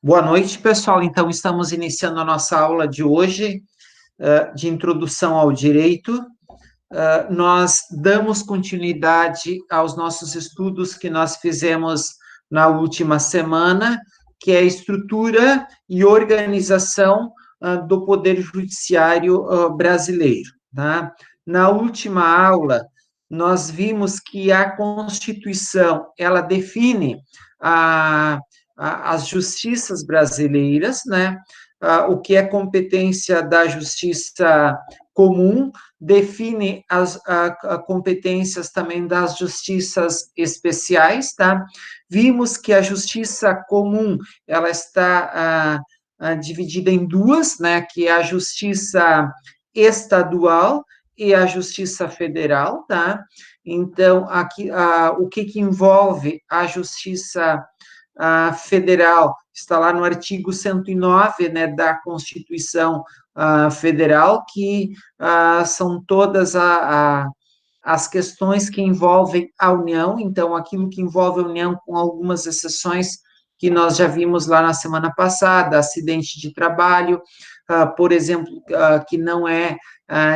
Boa noite, pessoal. Então, estamos iniciando a nossa aula de hoje, de introdução ao direito. Nós damos continuidade aos nossos estudos que nós fizemos na última semana, que é a estrutura e organização do Poder Judiciário brasileiro, tá? Na última aula, nós vimos que a Constituição, ela define a as justiças brasileiras, né? O que é competência da justiça comum, define as competências também das justiças especiais, tá? Vimos que a justiça comum, ela está dividida em duas, né? Que é a justiça estadual e a justiça federal, tá? Então, aqui, o que envolve a justiça federal, está lá no artigo 109, né, da Constituição Federal, que são todas as questões que envolvem a União, então, aquilo que envolve a União, com algumas exceções que nós já vimos lá na semana passada, acidente de trabalho, por exemplo, que não é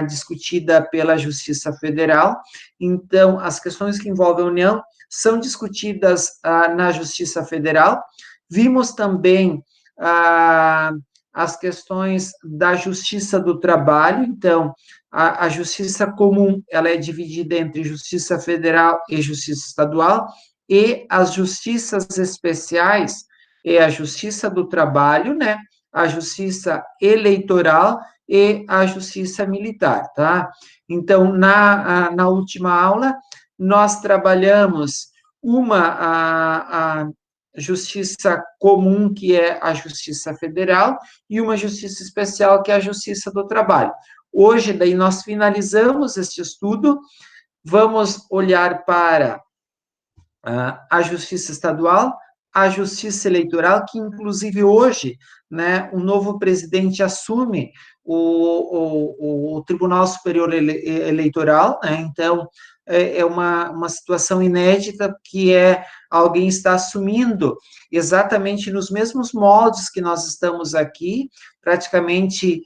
discutida pela Justiça Federal. Então, as questões que envolvem a União são discutidas na Justiça Federal. Vimos também as questões da Justiça do Trabalho. Então, a Justiça Comum, ela é dividida entre Justiça Federal e Justiça Estadual, e as Justiças Especiais é a Justiça do Trabalho, né, a Justiça Eleitoral e a Justiça Militar, tá? Então, na última aula, nós trabalhamos a justiça comum, que é a Justiça Federal, e uma justiça especial, que é a Justiça do Trabalho. Hoje, daí, nós finalizamos este estudo, vamos olhar para a Justiça Estadual, a Justiça Eleitoral, que, inclusive, hoje, né, o novo presidente assume o Tribunal Superior Eleitoral, né, então, é uma situação inédita, que é alguém está assumindo exatamente nos mesmos moldes que nós estamos aqui, praticamente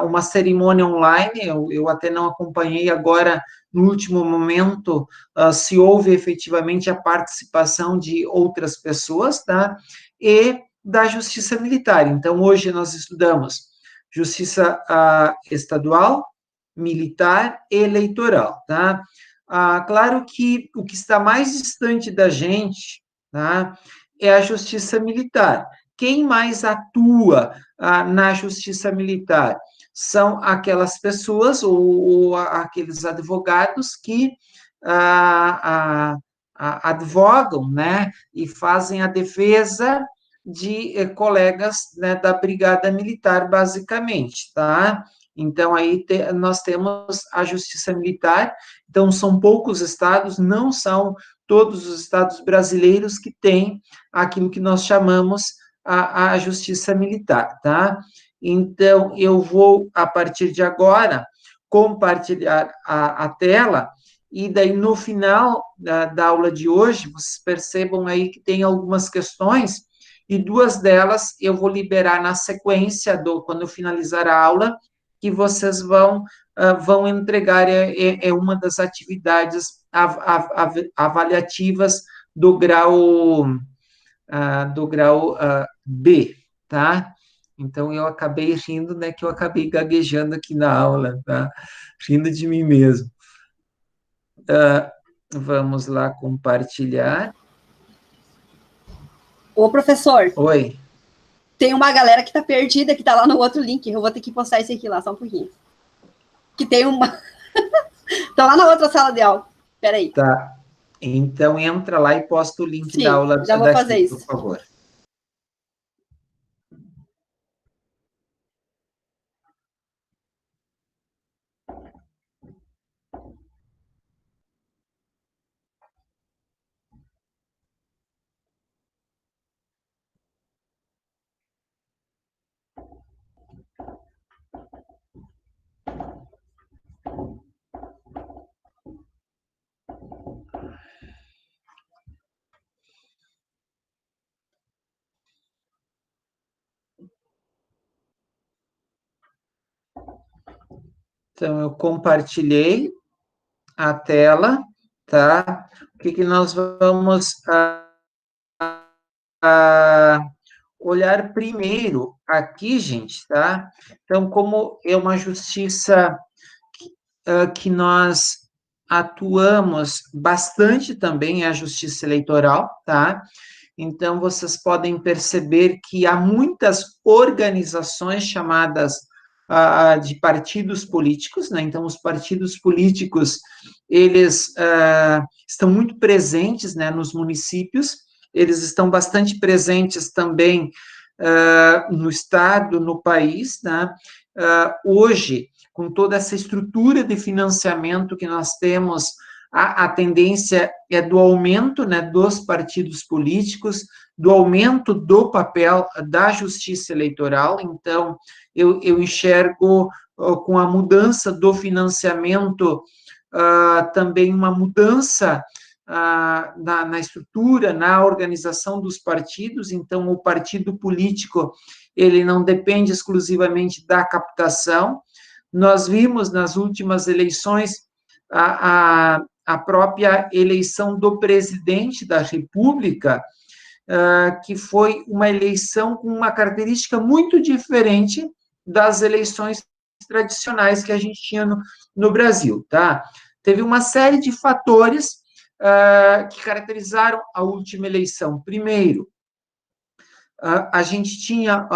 uma cerimônia online. Eu até não acompanhei agora, no último momento, se houve efetivamente a participação de outras pessoas, tá? E da justiça militar. Então, hoje nós estudamos justiça estadual, militar e eleitoral, tá? Claro que o que está mais distante da gente, tá, é a justiça militar. Quem mais atua na justiça militar? São aquelas pessoas ou aqueles advogados que advogam, né, e fazem a defesa de colegas, né, da Brigada Militar, basicamente, tá? Então, aí nós temos a Justiça Militar. Então, são poucos estados, não são todos os estados brasileiros que têm aquilo que nós chamamos a Justiça Militar, tá? Então, eu vou, a partir de agora, compartilhar a tela, e daí, no final da aula de hoje, vocês percebam aí que tem algumas questões, e duas delas eu vou liberar na sequência, quando eu finalizar a aula, que vocês vão entregar, é uma das atividades avaliativas do grau B, tá? Então, eu acabei rindo, né, que eu acabei gaguejando aqui na aula, tá? Rindo de mim mesmo. Vamos lá compartilhar. Ô, professor, Oi. tem uma galera que tá perdida, que tá lá no outro link. Eu vou ter que postar esse aqui lá, só um pouquinho. Que tem uma. Tá lá na outra sala de aula. Peraí. Tá. Então, entra lá e posta o link da Sim, aula já vou fazer daqui, por isso. favor. Então, eu compartilhei a tela, tá? O que nós vamos olhar primeiro aqui, gente, tá? Então, como é uma justiça que nós atuamos bastante também, é a justiça eleitoral, tá? Então, vocês podem perceber que há muitas organizações chamadas de partidos políticos, né? Então, os partidos políticos, eles estão muito presentes, né, nos municípios, eles estão bastante presentes também no estado, no país, né? Hoje, com toda essa estrutura de financiamento que nós temos, a tendência é do aumento, né, dos partidos políticos, do aumento do papel da justiça eleitoral. Então, eu enxergo com a mudança do financiamento também uma mudança na estrutura, na organização dos partidos. Então, o partido político, ele não depende exclusivamente da captação. Nós vimos nas últimas eleições a própria eleição do presidente da República, que foi uma eleição com uma característica muito diferente das eleições tradicionais que a gente tinha no Brasil, tá? Teve uma série de fatores que caracterizaram a última eleição. Primeiro, a gente tinha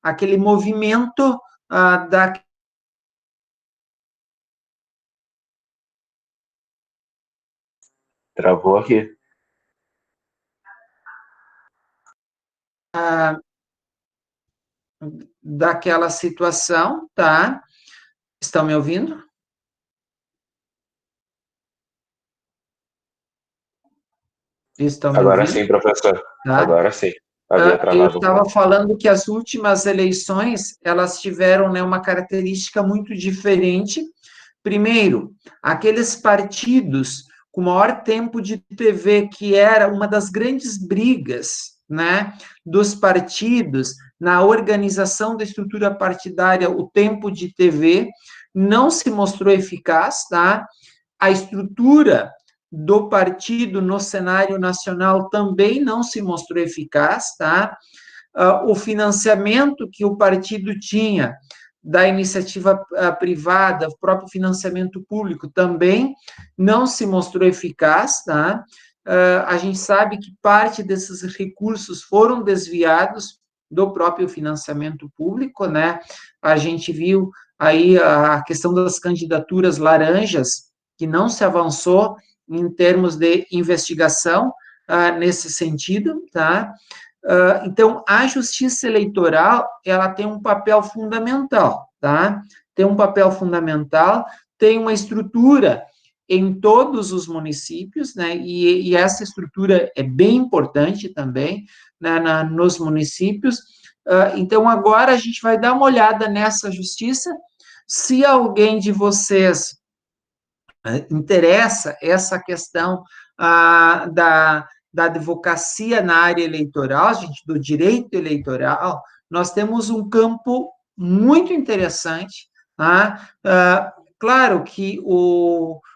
aquele movimento da Travou aqui. Daquela situação, tá? Estão me ouvindo? Estão me Agora ouvindo? sim, professor. Tá? Agora sim. Havia Eu travado um estava pouco. falando que as últimas eleições, elas tiveram, né, uma característica muito diferente. Primeiro, aqueles partidos com maior tempo de TV, que era uma das grandes brigas, né, dos partidos na organização da estrutura partidária, o tempo de TV não se mostrou eficaz, tá? A estrutura do partido no cenário nacional também não se mostrou eficaz, tá? O financiamento que o partido tinha da iniciativa privada, o próprio financiamento público também não se mostrou eficaz, tá? A gente sabe que parte desses recursos foram desviados do próprio financiamento público, né? A gente viu aí a questão das candidaturas laranjas, que não se avançou em termos de investigação nesse sentido, tá? Então, a justiça eleitoral, ela tem um papel fundamental, tá? Tem um papel fundamental, tem uma estrutura em todos os municípios, né? E essa estrutura é bem importante também, né, nos municípios. Então, agora a gente vai dar uma olhada nessa justiça. Se alguém de vocês interessa essa questão da advocacia na área eleitoral, gente, do direito eleitoral, nós temos um campo muito interessante, tá? Claro que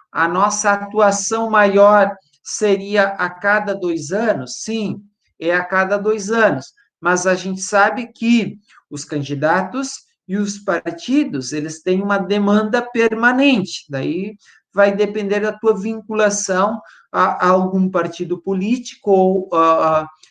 a nossa atuação maior seria a cada 2 anos, sim, é a cada 2 anos, mas a gente sabe que os candidatos e os partidos, eles têm uma demanda permanente, daí vai depender da tua vinculação a algum partido político ou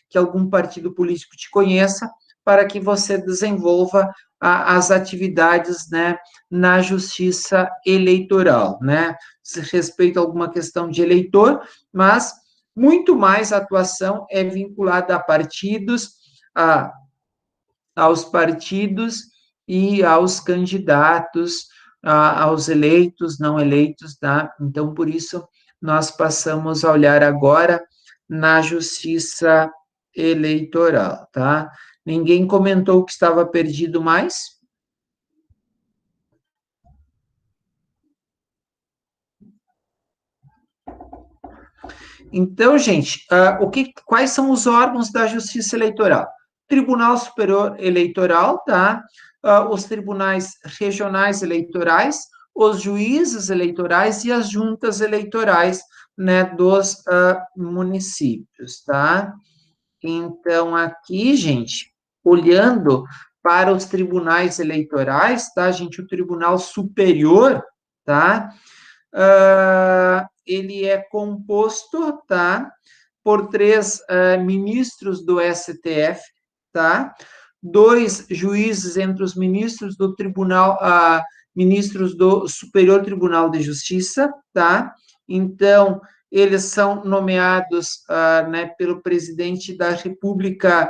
que algum partido político te conheça para que você desenvolva as atividades, né, na justiça eleitoral, né? Se respeita a alguma questão de eleitor, mas muito mais a atuação é vinculada a partidos, aos partidos e aos candidatos, aos eleitos, não eleitos, tá? Então, por isso, nós passamos a olhar agora na justiça eleitoral, tá? Ninguém comentou que estava perdido mais? Então, gente, quais são os órgãos da Justiça Eleitoral? Tribunal Superior Eleitoral, tá? Os tribunais regionais eleitorais, os juízes eleitorais e as juntas eleitorais, né, dos municípios, tá? Então, aqui, gente, olhando para os tribunais eleitorais, tá, gente? O Tribunal Superior, tá? Ele é composto, tá? Por 3 ministros do STF, tá? 2 juízes entre os ministros do Tribunal, ministros do Superior Tribunal de Justiça, tá? Então, eles são nomeados, né, pelo presidente da República,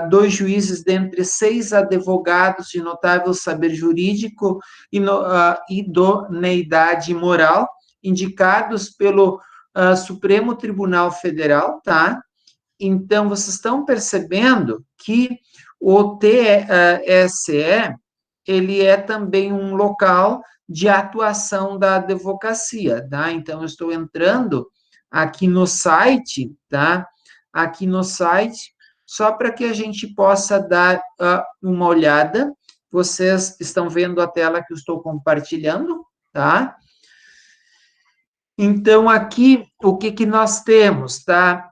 2 juízes dentre 6 advogados de notável saber jurídico e idoneidade moral, indicados pelo Supremo Tribunal Federal, tá? Então, vocês estão percebendo que o TSE, ele é também um local de atuação da advocacia, tá? Então, eu estou entrando aqui no site, tá? Aqui no site, só para que a gente possa dar uma olhada. Vocês estão vendo a tela que eu estou compartilhando, tá? Então, aqui, o que nós temos, tá?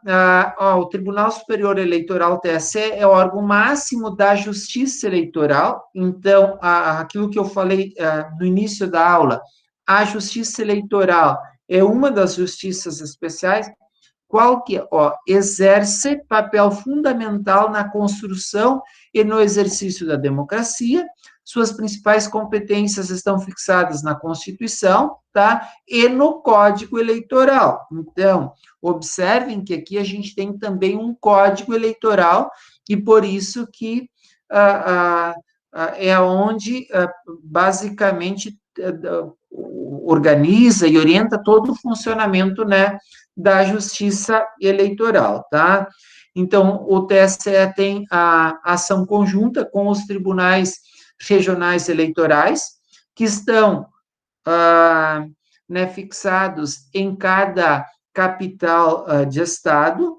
O Tribunal Superior Eleitoral, TSE, é o órgão máximo da Justiça Eleitoral. Então, aquilo que eu falei no início da aula, a Justiça Eleitoral é uma das justiças especiais, qual que exerce papel fundamental na construção e no exercício da democracia. Suas principais competências estão fixadas na Constituição, tá? E no Código Eleitoral. Então, observem que aqui a gente tem também um Código Eleitoral, e por isso que é onde, basicamente, organiza e orienta todo o funcionamento, né, da Justiça Eleitoral, tá? Então, o TSE tem a ação conjunta com os tribunais regionais eleitorais, que estão, né, fixados em cada capital de estado,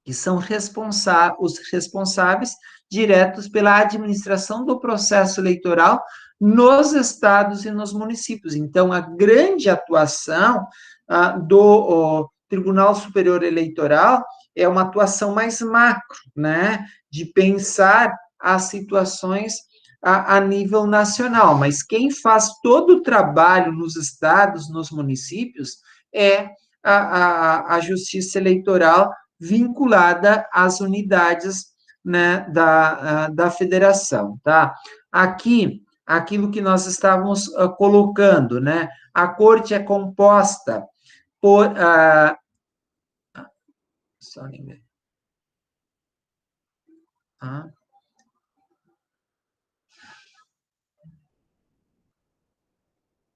que são os responsáveis diretos pela administração do processo eleitoral nos estados e nos municípios. Então, a grande atuação do Tribunal Superior Eleitoral é uma atuação mais macro, né, de pensar as situações a nível nacional, mas quem faz todo o trabalho nos estados, nos municípios, é a Justiça Eleitoral vinculada às unidades, né, da federação, tá? Aqui, aquilo que nós estávamos colocando, né, a corte é composta por...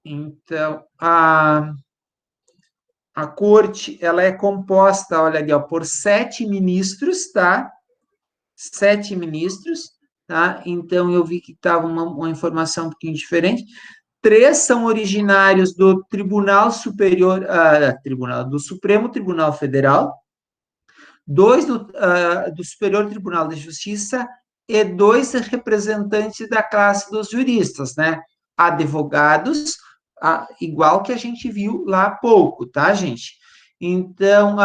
Então, a corte, ela é composta, olha ali, por 7 ministros, tá? 7 ministros, tá? Então, eu vi que estava uma informação um pouquinho diferente. 3 são originários do Tribunal Superior, do Supremo Tribunal Federal, 2 do Superior Tribunal de Justiça e 2 representantes da classe dos juristas, né? Advogados, igual que a gente viu lá há pouco, tá, gente? Então,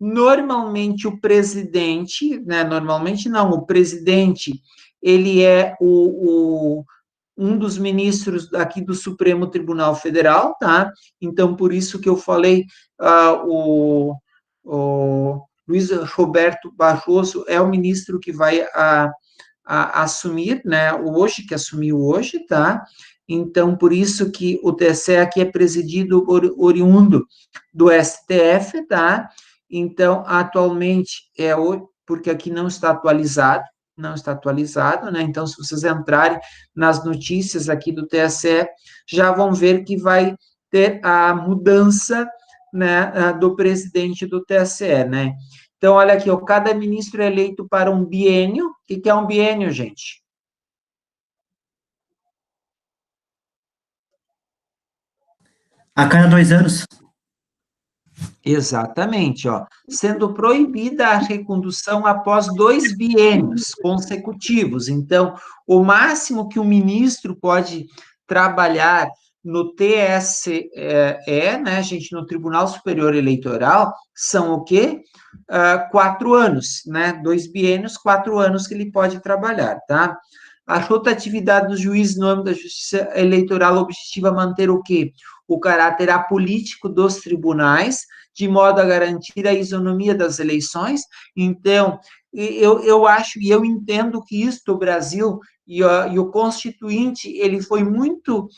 normalmente o presidente, né? Normalmente não, o presidente, ele é um dos ministros aqui do Supremo Tribunal Federal, tá? Então, por isso que eu falei, o Luiz Roberto Barroso é o ministro que vai assumir, né, hoje, que assumiu hoje, tá? Então, por isso que o TSE aqui é presidido oriundo do STF, tá? Então, atualmente, porque aqui não está atualizado, né? Então, se vocês entrarem nas notícias aqui do TSE, já vão ver que vai ter a mudança, né, do presidente do TSE, né? Então, olha aqui, cada ministro é eleito para um biênio. O que é um biênio, gente? A cada 2 anos. Exatamente, sendo proibida a recondução após 2 biênios consecutivos. Então, o máximo que o ministro pode trabalhar no TSE, né, gente, no Tribunal Superior Eleitoral, são o quê? 4 anos, né? 2 biênios, 4 anos que ele pode trabalhar, tá? A rotatividade dos juízes no âmbito da justiça eleitoral objetiva manter o quê? O caráter apolítico dos tribunais, de modo a garantir a isonomia das eleições. Então, eu acho e eu entendo que isso do Brasil e o Constituinte, ele foi muito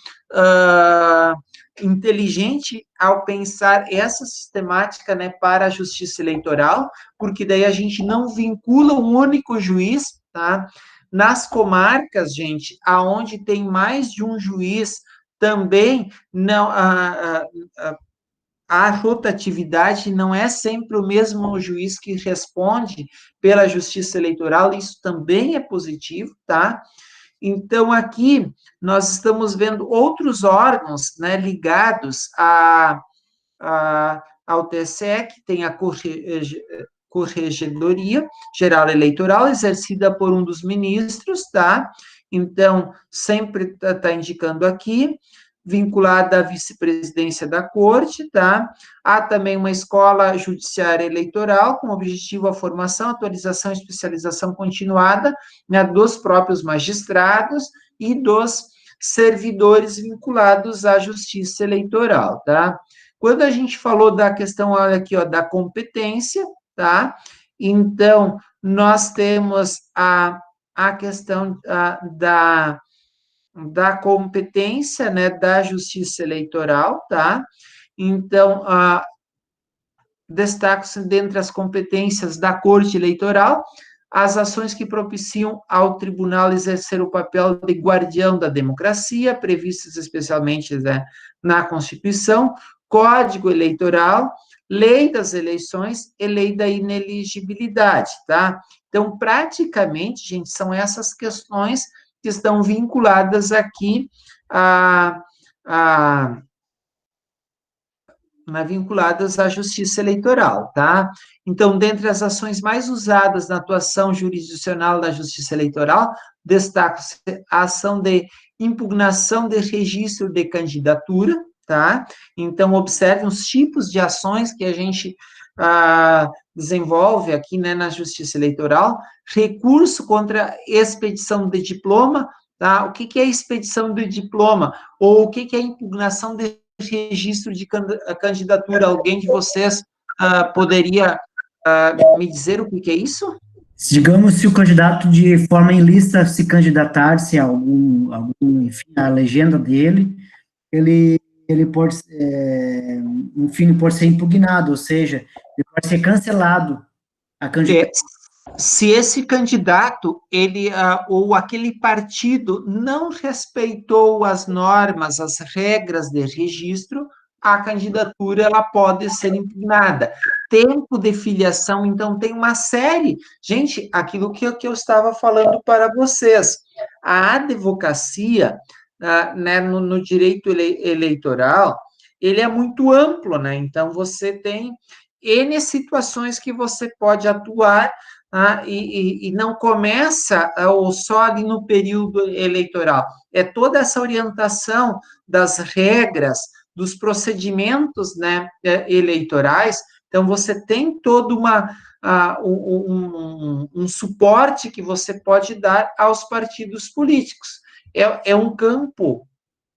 inteligente ao pensar essa sistemática, né, para a justiça eleitoral, porque daí a gente não vincula um único juiz, tá? Nas comarcas, gente, aonde tem mais de um juiz, também não a rotatividade não é sempre o mesmo juiz que responde pela justiça eleitoral, isso também é positivo, tá? Então, aqui, nós estamos vendo outros órgãos, né, ligados ao TSE, que tem a Corregedoria Geral Eleitoral, exercida por um dos ministros, tá? Então, sempre está indicando aqui, vinculada à vice-presidência da corte, tá? Há também uma escola judiciária eleitoral, com objetivo a formação, atualização e especialização continuada, né, dos próprios magistrados e dos servidores vinculados à justiça eleitoral, tá? Quando a gente falou da questão, olha aqui, ó, da competência, tá? Então, nós temos a questão da competência, né, da justiça eleitoral, tá? Então, destaco-se dentre as competências da Corte Eleitoral, as ações que propiciam ao tribunal exercer o papel de guardião da democracia, previstas especialmente, né, na Constituição, Código Eleitoral, Lei das Eleições e Lei da Ineligibilidade, tá? Então, praticamente, gente, são essas questões que estão vinculadas aqui vinculadas à justiça eleitoral, tá? Então, dentre as ações mais usadas na atuação jurisdicional da justiça eleitoral, destaca-se a ação de impugnação de registro de candidatura, tá? Então, observe os tipos de ações que a gente desenvolve aqui, né, na justiça eleitoral, recurso contra expedição de diploma, tá? O que é expedição de diploma? Ou o que é impugnação de registro de candidatura? Alguém de vocês poderia me dizer o que é isso? Digamos, se o candidato de forma ilícita se candidatar-se a enfim, a legenda dele, ele pode, enfim, pode ser impugnado, ou seja, ele pode ser cancelado a candidatura. Se esse candidato, ele ou aquele partido não respeitou as normas, as regras de registro, a candidatura ela pode ser impugnada. Tempo de filiação, então, tem uma série. Gente, aquilo que eu estava falando para vocês, a advocacia, né, no direito eleitoral, ele é muito amplo, né? Então, você tem N situações que você pode atuar, e não começa ou só ali no período eleitoral. É toda essa orientação das regras, dos procedimentos, né, eleitorais. Então, você tem todo um suporte que você pode dar aos partidos políticos. É um campo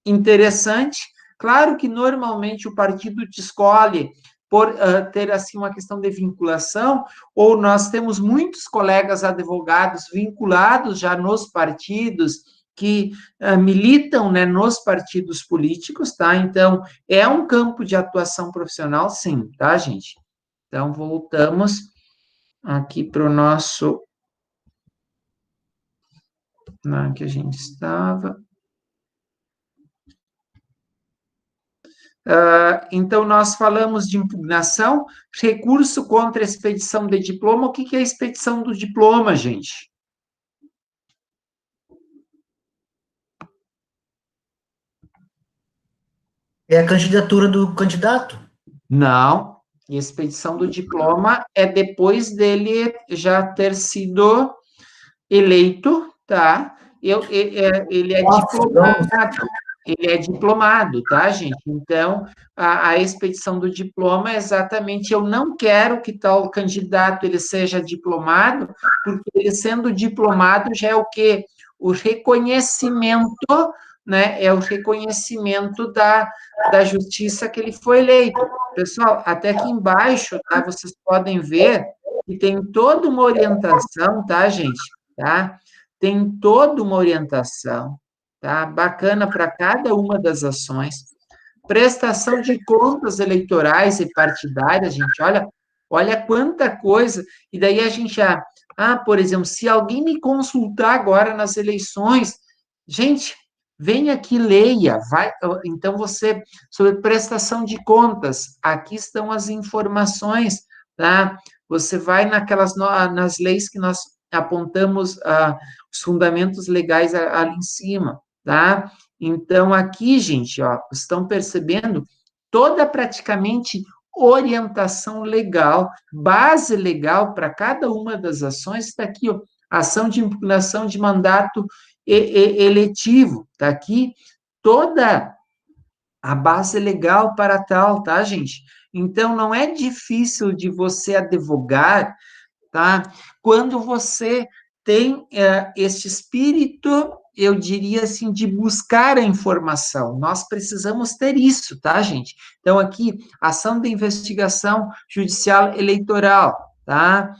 interessante. Claro que, normalmente, o partido te escolhe por ter, assim, uma questão de vinculação, ou nós temos muitos colegas advogados vinculados já nos partidos, que militam, né, nos partidos políticos, tá? Então, é um campo de atuação profissional, sim, tá, gente? Então, voltamos aqui para o nosso... que a gente estava... Então, nós falamos de impugnação, recurso contra a expedição de diploma. O que é a expedição do diploma, gente? É a candidatura do candidato? Não, expedição do diploma é depois dele já ter sido eleito, tá? Ele é diplomado. ele é diplomado, tá, gente? Então, a expedição do diploma é exatamente, eu não quero que tal candidato ele seja diplomado, porque ele sendo diplomado já é o quê? O reconhecimento, né? É o reconhecimento da justiça que ele foi eleito. Pessoal, até aqui embaixo, tá? Vocês podem ver que tem toda uma orientação, tá, gente? Tá? Tem toda uma orientação, tá? Bacana para cada uma das ações. Prestação de contas eleitorais e partidárias, gente, olha quanta coisa. E daí a gente por exemplo, se alguém me consultar agora nas eleições, gente, vem aqui, leia, vai, então você, sobre prestação de contas, aqui estão as informações, tá? Você vai nas leis que nós apontamos, os fundamentos legais ali em cima, tá? Então, aqui, gente, ó, estão percebendo toda praticamente orientação legal, base legal para cada uma das ações, está aqui, ó, ação de impugnação de mandato eletivo, está aqui toda a base legal para tal, tá, gente? Então, não é difícil de você advogar, tá? Quando você tem este espírito, eu diria assim, de buscar a informação. Nós precisamos ter isso, tá, gente? Então, aqui, ação de investigação judicial eleitoral, tá?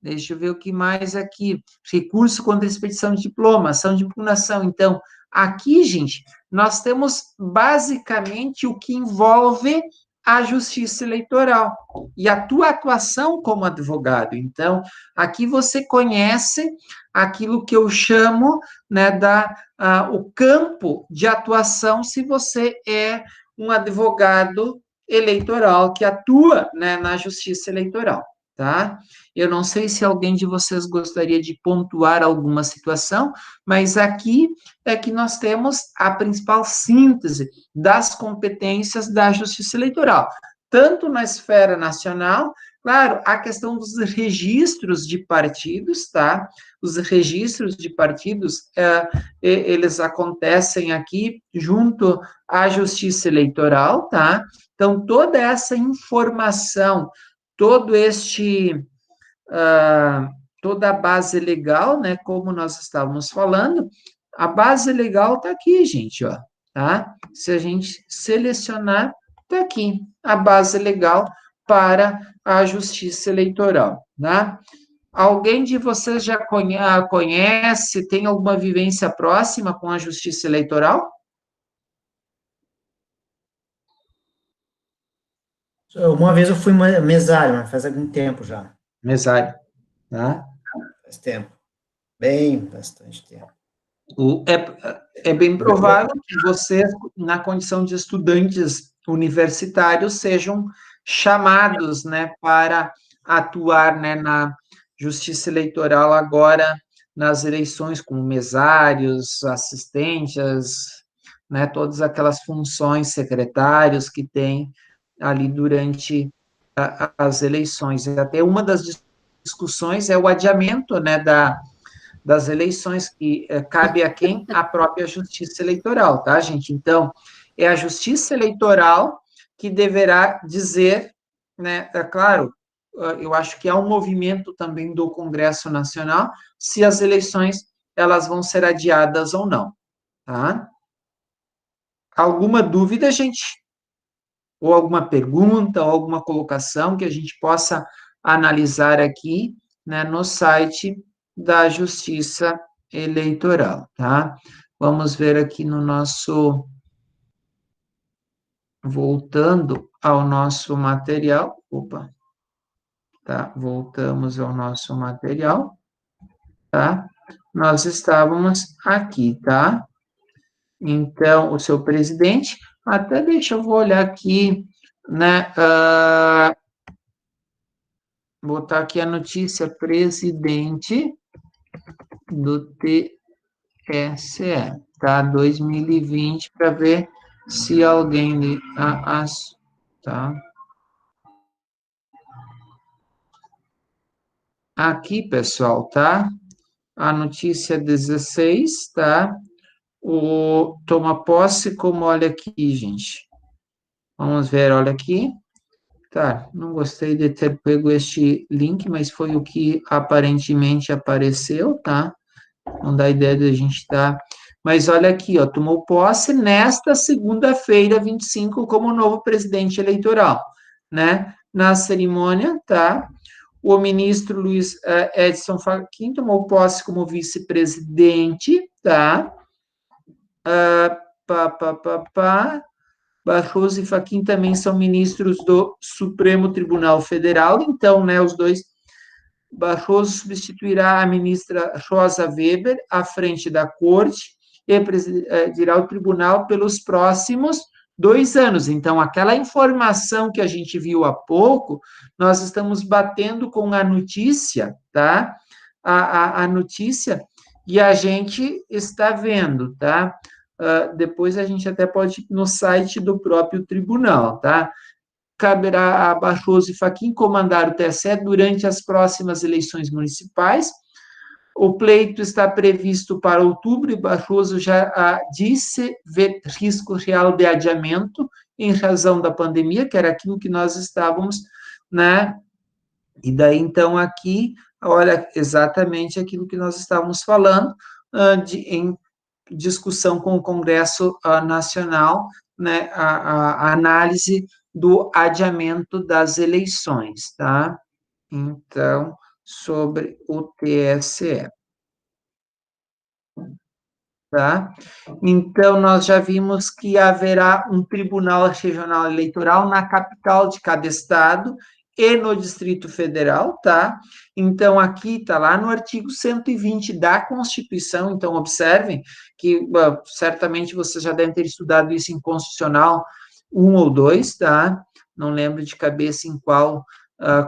Deixa eu ver o que mais aqui. Recurso contra a expedição de diploma, ação de impugnação. Então, aqui, gente, nós temos basicamente o que envolve a justiça eleitoral e a tua atuação como advogado. Então, aqui você conhece aquilo que eu chamo, né, o campo de atuação, se você é um advogado eleitoral que atua, né, na justiça eleitoral, tá? Eu não sei se alguém de vocês gostaria de pontuar alguma situação, mas aqui é que nós temos a principal síntese das competências da justiça eleitoral, tanto na esfera nacional, claro, a questão dos registros de partidos, tá? Os registros de partidos, eles acontecem aqui junto à justiça eleitoral, tá? Então, toda essa informação, todo este toda a base legal, né, como nós estávamos falando, a base legal está aqui, gente, ó, tá? Se a gente selecionar, está aqui, a base legal para a justiça eleitoral, tá? Alguém de vocês já conhece, tem alguma vivência próxima com a justiça eleitoral? Uma vez eu fui mesário, mas faz algum tempo já. Mesário, tá? Faz tempo. Bem, bastante tempo. É bem provável que vocês, na condição de estudantes universitários, sejam chamados, né, para atuar, né, na justiça eleitoral agora nas eleições, como mesários, assistentes, né, todas aquelas funções, secretários que tem ali durante as eleições. E até uma das discussões é o adiamento, né, das eleições, que cabe a quem? A própria Justiça Eleitoral, tá, gente? Então, é a Justiça Eleitoral que deverá dizer, né, é claro, eu acho que há um movimento também do Congresso Nacional, se as eleições, elas vão ser adiadas ou não, tá? Alguma dúvida, gente? Ou alguma pergunta, ou alguma colocação que a gente possa analisar aqui, né, no site da Justiça Eleitoral, tá? Vamos ver aqui no nosso, voltando ao nosso material, tá? Voltamos ao nosso material, tá? Nós estávamos aqui, tá? Então, o seu presidente, até deixa eu vou olhar aqui, né, botar aqui a notícia, presidente do TSE, tá? 2020, para ver se alguém... tá? Aqui, pessoal, tá? A notícia 16, tá? toma posse como, olha aqui, gente. Vamos ver, olha aqui. Tá, não gostei de ter pego este link, mas foi o que aparentemente apareceu, tá? Não dá ideia de a gente estar... Mas olha aqui, ó, tomou posse nesta segunda-feira, 25, como novo presidente eleitoral, né? Na cerimônia, tá? O ministro Luiz Edson Fachin tomou posse como vice-presidente, tá? Barroso e Fachin também são ministros do Supremo Tribunal Federal, então, né, os dois. Barroso substituirá a ministra Rosa Weber à frente da corte e presidirá o tribunal pelos próximos 2 anos. Então, aquela informação que a gente viu há pouco, nós estamos batendo com a notícia, tá? A notícia, e a gente está vendo, tá? Depois a gente até pode ir no site do próprio tribunal, tá? Caberá a Barroso e Fachin comandar o TSE durante as próximas eleições municipais. O pleito está previsto para outubro e Barroso já disse ver risco real de adiamento em razão da pandemia, que era aquilo que nós estávamos, né? E daí, então, aqui, olha, exatamente aquilo que nós estávamos falando, em discussão com o Congresso Nacional, né, a análise do adiamento das eleições, tá? Então, sobre o TSE. Tá? Então, nós já vimos que haverá um Tribunal Regional Eleitoral na capital de cada estado e no Distrito Federal, tá? Então, aqui está lá no artigo 120 da Constituição, então, observem que certamente vocês já devem ter estudado isso em Constitucional 1 ou 2, tá? Não lembro de cabeça em qual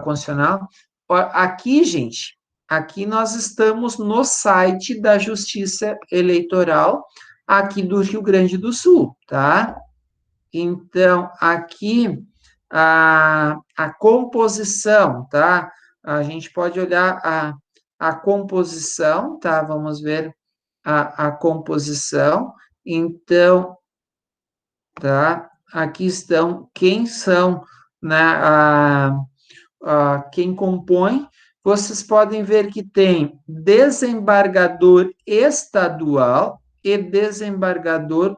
constitucional. Aqui, gente, aqui nós estamos no site da Justiça Eleitoral, aqui do Rio Grande do Sul, tá? Então, aqui, a composição, tá? A gente pode olhar a composição, tá? Vamos ver a composição. Então, tá? Aqui estão quem são, né, quem compõe. Vocês podem ver que tem desembargador estadual e desembargador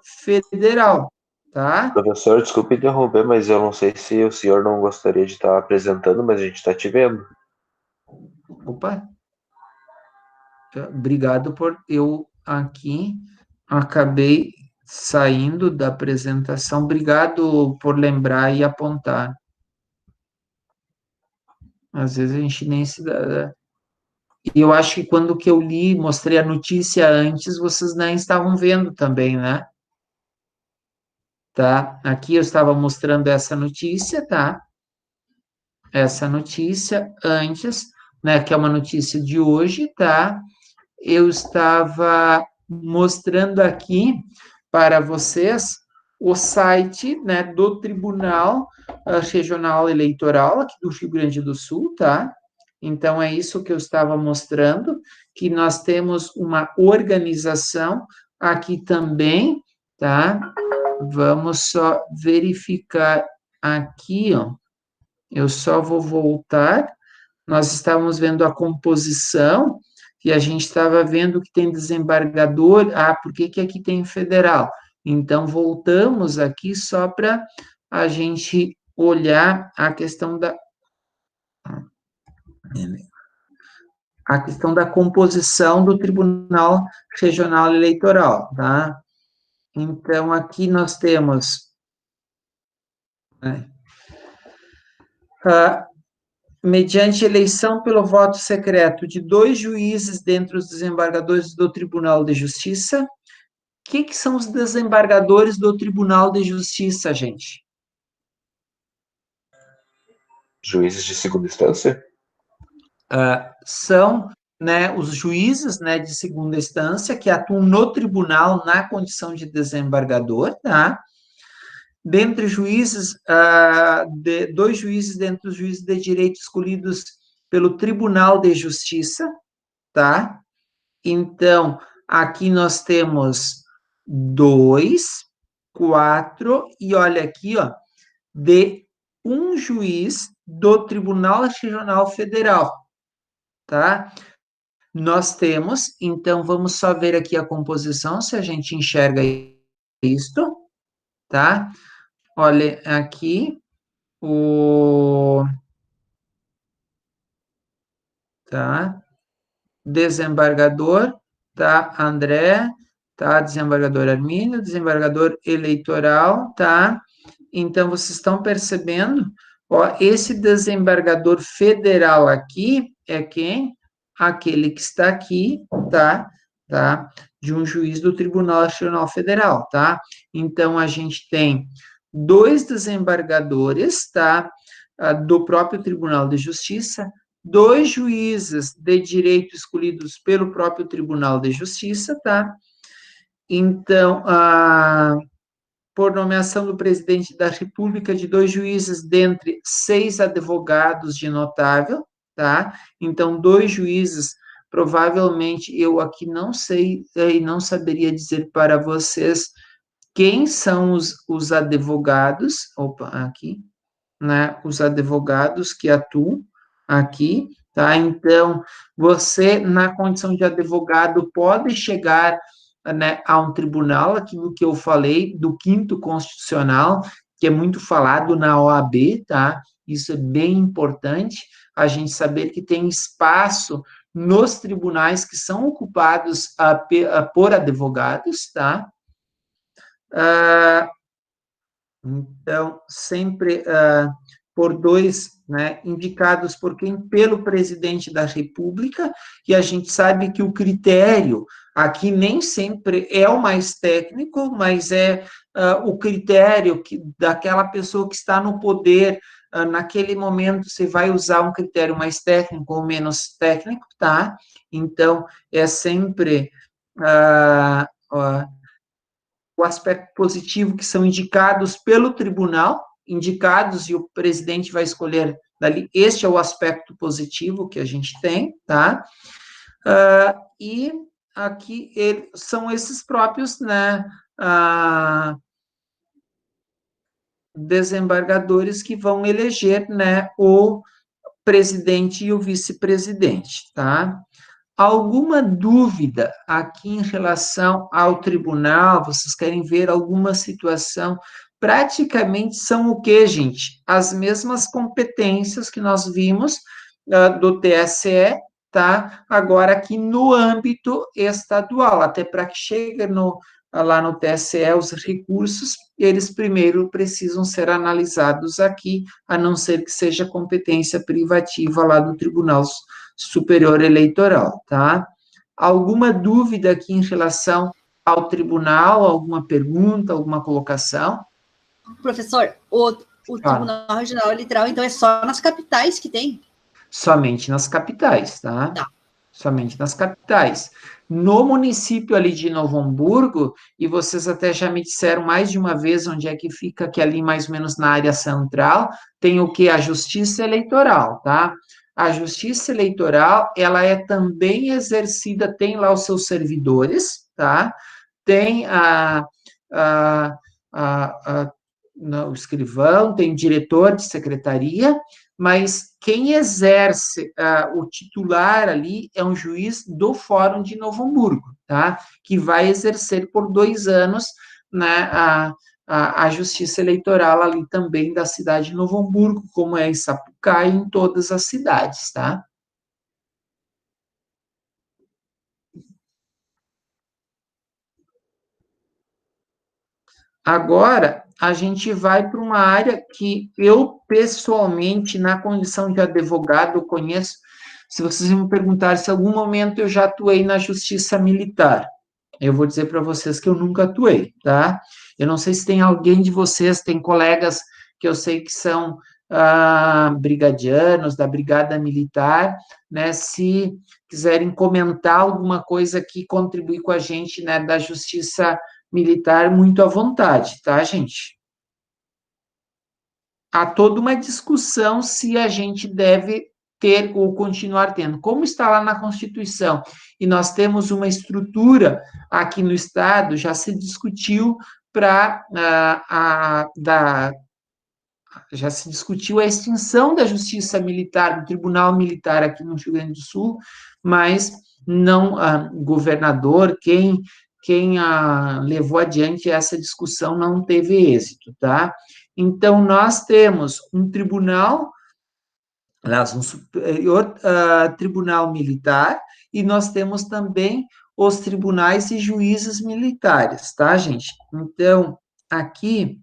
federal, tá? Professor, desculpe interromper, mas eu não sei se o senhor não gostaria de estar apresentando, mas a gente está te vendo. Opa! Obrigado por eu aqui acabei saindo da apresentação. Obrigado por lembrar e apontar. Às vezes a gente nem se dá... E eu acho que quando que eu li, mostrei a notícia antes, vocês nem estavam vendo também, né? Tá? Aqui eu estava mostrando essa notícia, tá? Essa notícia antes, né? Que é uma notícia de hoje, tá? Eu estava mostrando aqui para vocês o site, né, do Tribunal Regional Eleitoral aqui do Rio Grande do Sul, tá? Então, é isso que eu estava mostrando, que nós temos uma organização aqui também, tá? Vamos só verificar aqui, ó. Eu só vou voltar. Nós estávamos vendo a composição e a gente estava vendo que tem desembargador. Por que aqui tem federal? Então, voltamos aqui só para a gente olhar a questão da composição do Tribunal Regional Eleitoral, tá? Então, aqui nós temos... mediante eleição pelo voto secreto de 2 juízes dentre os desembargadores do Tribunal de Justiça. O que são os desembargadores do Tribunal de Justiça, gente? Juízes de segunda instância? São, né, os juízes, né, de segunda instância que atuam no tribunal na condição de desembargador, tá? Dentre juízes, 2 juízes dentre os juízes de direito escolhidos pelo Tribunal de Justiça, tá? Então, aqui nós temos 2, 4, e olha aqui, ó, de um juiz do Tribunal Regional Federal, tá? Nós temos, então, vamos só ver aqui a composição, se a gente enxerga isto, tá? Olha aqui, tá? Desembargador, tá? André, tá? Desembargador Armínio, desembargador eleitoral, tá? Então, vocês estão percebendo? Ó, esse desembargador federal aqui é quem? Aquele que está aqui, tá? Tá? De um juiz do Tribunal Nacional Federal, tá? Então, a gente tem 2 desembargadores, tá? Do próprio Tribunal de Justiça, 2 juízes de direito escolhidos pelo próprio Tribunal de Justiça, tá? Então, por nomeação do presidente da República, de 2 juízes dentre 6 advogados de notável, tá? Então, 2 juízes, provavelmente, eu aqui não sei e não saberia dizer para vocês quem são os advogados, opa, aqui, né, os advogados que atuam aqui, tá? Então, você, na condição de advogado, pode chegar, né, a um tribunal, aquilo que eu falei, do 5º Constitucional, que é muito falado na OAB, tá? Isso é bem importante, a gente saber que tem espaço nos tribunais que são ocupados por advogados, tá? Então, sempre por 2, né, indicados por quem? Pelo presidente da República, e a gente sabe que o critério aqui nem sempre é o mais técnico, mas é o critério daquela pessoa que está no poder, naquele momento você vai usar um critério mais técnico ou menos técnico, tá? Então, é sempre o aspecto positivo que são indicados pelo tribunal, indicados e o presidente vai escolher dali. Este é o aspecto positivo que a gente tem, tá? E aqui são esses próprios, né, desembargadores que vão eleger, né, o presidente e o vice-presidente, tá? Alguma dúvida aqui em relação ao tribunal? Vocês querem ver alguma situação? Praticamente são o quê, gente? As mesmas competências que nós vimos do TSE, tá? Agora aqui no âmbito estadual, até para que chegue lá no TSE os recursos, eles primeiro precisam ser analisados aqui, a não ser que seja competência privativa lá do Tribunal Superior Eleitoral, tá? Alguma dúvida aqui em relação ao tribunal? Alguma pergunta, alguma colocação? Professor, o Tribunal Regional Eleitoral, então, é só nas capitais que tem? Somente nas capitais, tá? Somente nas capitais. No município ali de Novo Hamburgo, e vocês até já me disseram mais de uma vez onde é que fica, que ali mais ou menos na área central, tem o que? A Justiça Eleitoral, tá? A Justiça Eleitoral, ela é também exercida, tem lá os seus servidores, tá? Tem o escrivão, tem o diretor de secretaria, mas quem exerce o titular ali é um juiz do Fórum de Novo Hamburgo, tá? Que vai exercer por 2 anos, né, a justiça eleitoral ali também da cidade de Novo Hamburgo, como é em Sapucaí e em todas as cidades, tá? Agora, a gente vai para uma área que eu, pessoalmente, na condição de advogado, conheço. Se vocês me perguntarem se em algum momento eu já atuei na justiça militar, eu vou dizer para vocês que eu nunca atuei, tá? Eu não sei se tem alguém de vocês, tem colegas que eu sei que são brigadianos da Brigada Militar, né? Se quiserem comentar alguma coisa que contribui com a gente, né, da justiça militar, muito à vontade, tá, gente? Há toda uma discussão se a gente deve ter ou continuar tendo. Como está lá na Constituição, e nós temos uma estrutura aqui no Estado, já se discutiu já se discutiu a extinção da justiça militar, do tribunal militar aqui no Rio Grande do Sul, mas não, o governador, quem levou adiante essa discussão não teve êxito, tá? Então, nós temos um tribunal, aliás, um superior tribunal militar, e nós temos também os tribunais e juízes militares, tá, gente? Então, aqui,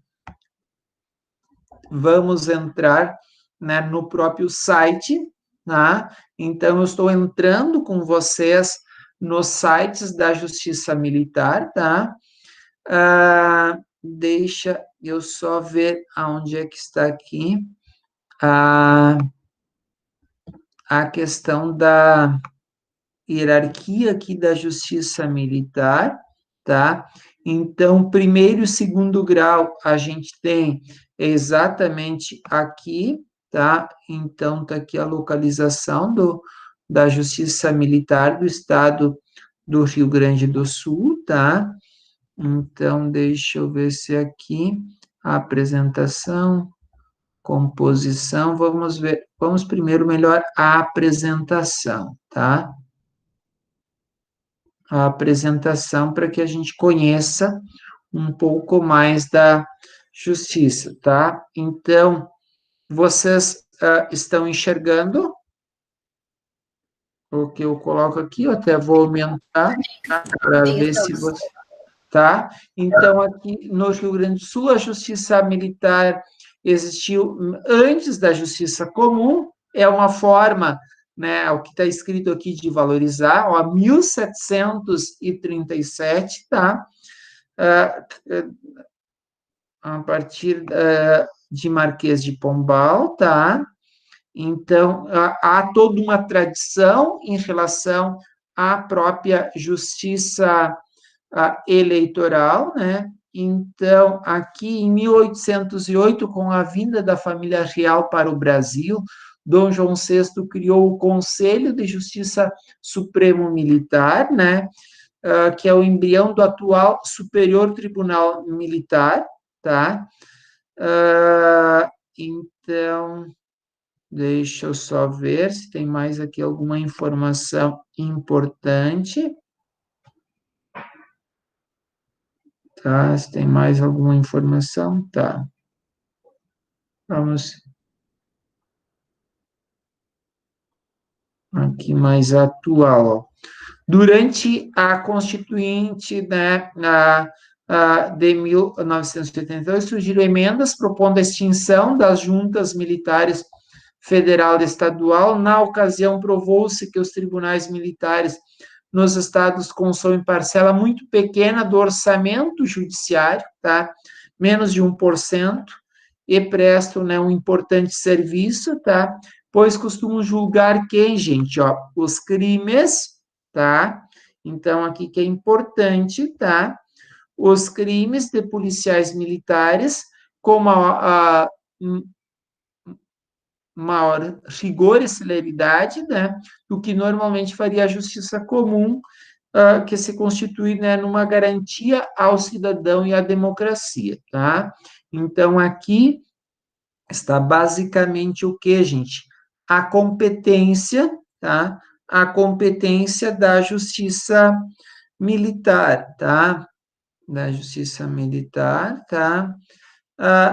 vamos entrar, né, no próprio site, tá? Então, eu estou entrando com vocês nos sites da Justiça Militar, tá? Deixa eu só ver aonde é que está aqui a questão da hierarquia aqui da Justiça Militar, tá? Então, primeiro e segundo grau, a gente tem exatamente aqui, tá? Então, tá aqui a localização da Justiça Militar do Estado do Rio Grande do Sul, tá? Então, deixa eu ver se aqui a apresentação, composição, vamos ver, vamos primeiro melhor a apresentação, tá? A apresentação para que a gente conheça um pouco mais da justiça, tá? Então, vocês estão enxergando o que eu coloco aqui? Eu até vou aumentar para ver se você... Tá? Então, aqui no Rio Grande do Sul, a justiça militar existiu antes da justiça comum, é uma forma, né, o que está escrito aqui de valorizar, ó, 1737, tá? A partir de Marquês de Pombal, tá? Então, há toda uma tradição em relação à própria justiça eleitoral, né? Então, aqui em 1808, com a vinda da família real para o Brasil, Dom João VI criou o Conselho de Justiça Supremo Militar, né? Que é o embrião do atual Superior Tribunal Militar, tá? Então, deixa eu só ver se tem mais aqui alguma informação importante. Tá, se tem mais alguma informação, tá. Vamos aqui mais atual, ó. Durante a Constituinte, né, de 1982, surgiram emendas propondo a extinção das juntas militares federal e estadual. Na ocasião, provou-se que os tribunais militares nos estados consomem parcela muito pequena do orçamento judiciário, tá? Menos de 1%, e prestam, né, um importante serviço, tá? Pois costumam julgar quem, gente? Ó, os crimes, tá? Então, aqui que é importante, tá? Os crimes de policiais militares, com maior rigor e celeridade, né, do que normalmente faria a justiça comum, que se constitui, né, numa garantia ao cidadão e à democracia, tá? Então, aqui está basicamente o que, gente? A competência, tá? A competência da justiça militar, tá? Da justiça militar, tá?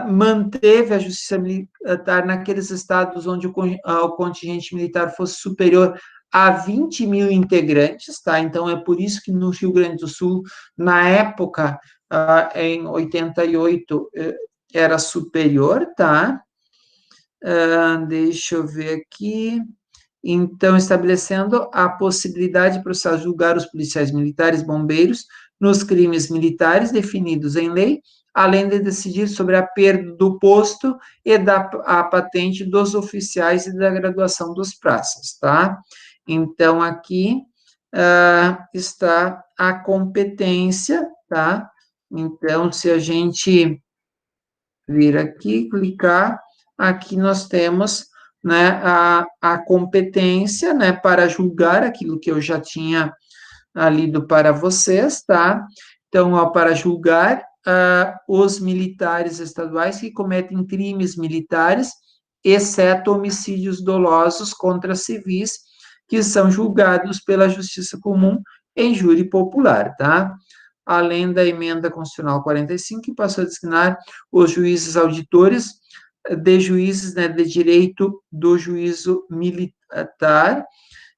Manteve a justiça militar naqueles estados onde o contingente militar fosse superior a 20 mil integrantes, tá? Então, é por isso que no Rio Grande do Sul, na época, em 88, era superior, tá? Deixa eu ver aqui. Então, estabelecendo a possibilidade de processar julgar os policiais militares, bombeiros, nos crimes militares definidos em lei, além de decidir sobre a perda do posto e a patente dos oficiais e da graduação dos praças, tá? Então, aqui está a competência, tá? Então, se a gente vir aqui, clicar, aqui nós temos né, a competência, né, para julgar aquilo que eu já tinha lido para vocês, tá? Então, ó, para julgar os militares estaduais que cometem crimes militares, exceto homicídios dolosos contra civis, que são julgados pela Justiça Comum em júri popular, tá? Além da emenda constitucional 45, que passou a designar os juízes auditores de juízes, né, de direito do juízo militar,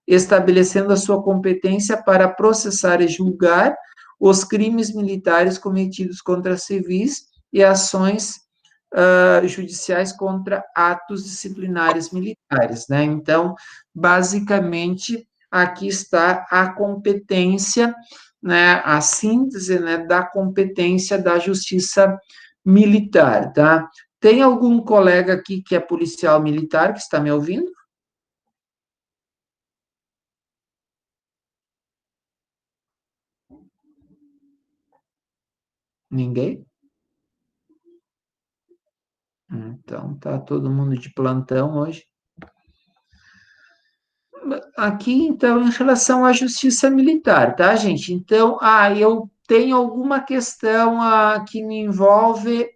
estabelecendo a sua competência para processar e julgar os crimes militares cometidos contra civis e ações judiciais contra atos disciplinares militares, né? Então, basicamente, aqui está a competência, né, a síntese, né, da competência da justiça militar, tá? Tem algum colega aqui que é policial militar que está me ouvindo? Ninguém? Então, tá todo mundo de plantão hoje. Aqui, então, em relação à justiça militar, tá, gente? Então, eu tenho alguma questão que me envolve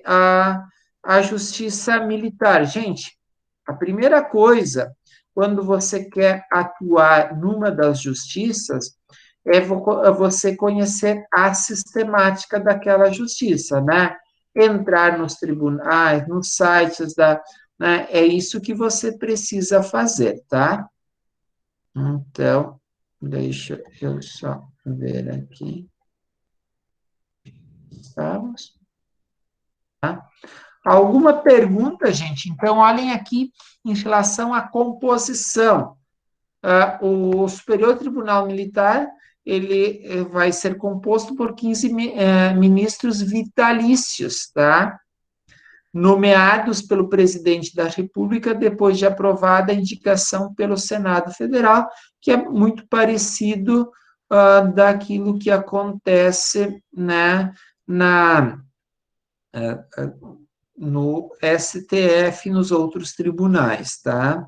a justiça militar. Gente, a primeira coisa, quando você quer atuar numa das justiças, é você conhecer a sistemática daquela justiça, né? Entrar nos tribunais, nos sites né? É isso que você precisa fazer, tá? Então, deixa eu só ver aqui. Estamos? Tá? Alguma pergunta, gente? Então, olhem aqui em relação à composição. O Superior Tribunal Militar, ele vai ser composto por 15 ministros vitalícios, tá? Nomeados pelo presidente da República depois de aprovada a indicação pelo Senado Federal, que é muito parecido daquilo que acontece, né, no STF, nos outros tribunais, tá?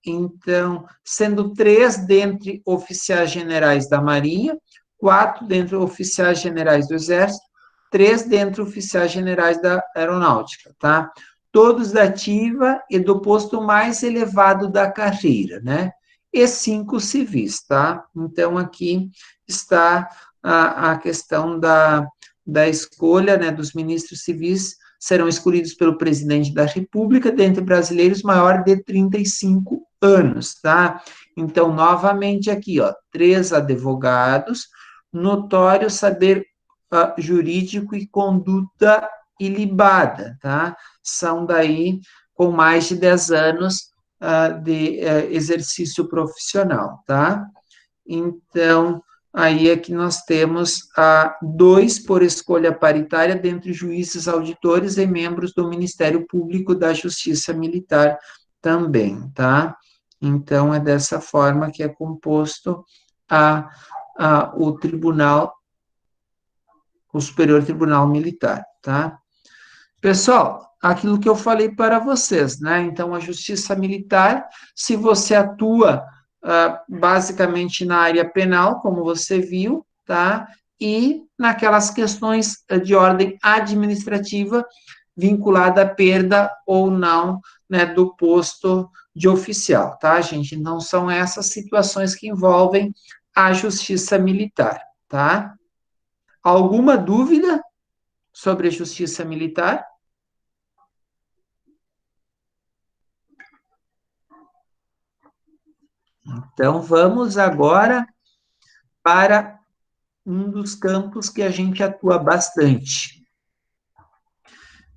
Então, sendo 3 dentre oficiais generais da Marinha, 4 dentre oficiais generais do Exército, 3 dentre oficiais generais da Aeronáutica, tá? Todos da ativa e do posto mais elevado da carreira, né? E 5 civis, tá? Então, aqui está a questão da escolha, né, dos ministros civis, serão escolhidos pelo presidente da República, dentre brasileiros maior de 35 anos, tá? Então, novamente aqui, ó, 3 advogados, notório saber jurídico e conduta ilibada, tá? São daí com mais de 10 anos de exercício profissional, tá? Então, aí é que nós temos 2 por escolha paritária dentre juízes auditores e membros do Ministério Público da Justiça Militar também, tá? Então, é dessa forma que é composto o tribunal, o Superior Tribunal Militar, tá? Pessoal, aquilo que eu falei para vocês, né? Então, a justiça militar, se você atua basicamente na área penal, como você viu, tá? E naquelas questões de ordem administrativa vinculada à perda ou não, né, do posto de oficial, tá, gente? Então, são essas situações que envolvem a justiça militar, tá? Alguma dúvida sobre a justiça militar? Então, vamos agora para um dos campos que a gente atua bastante.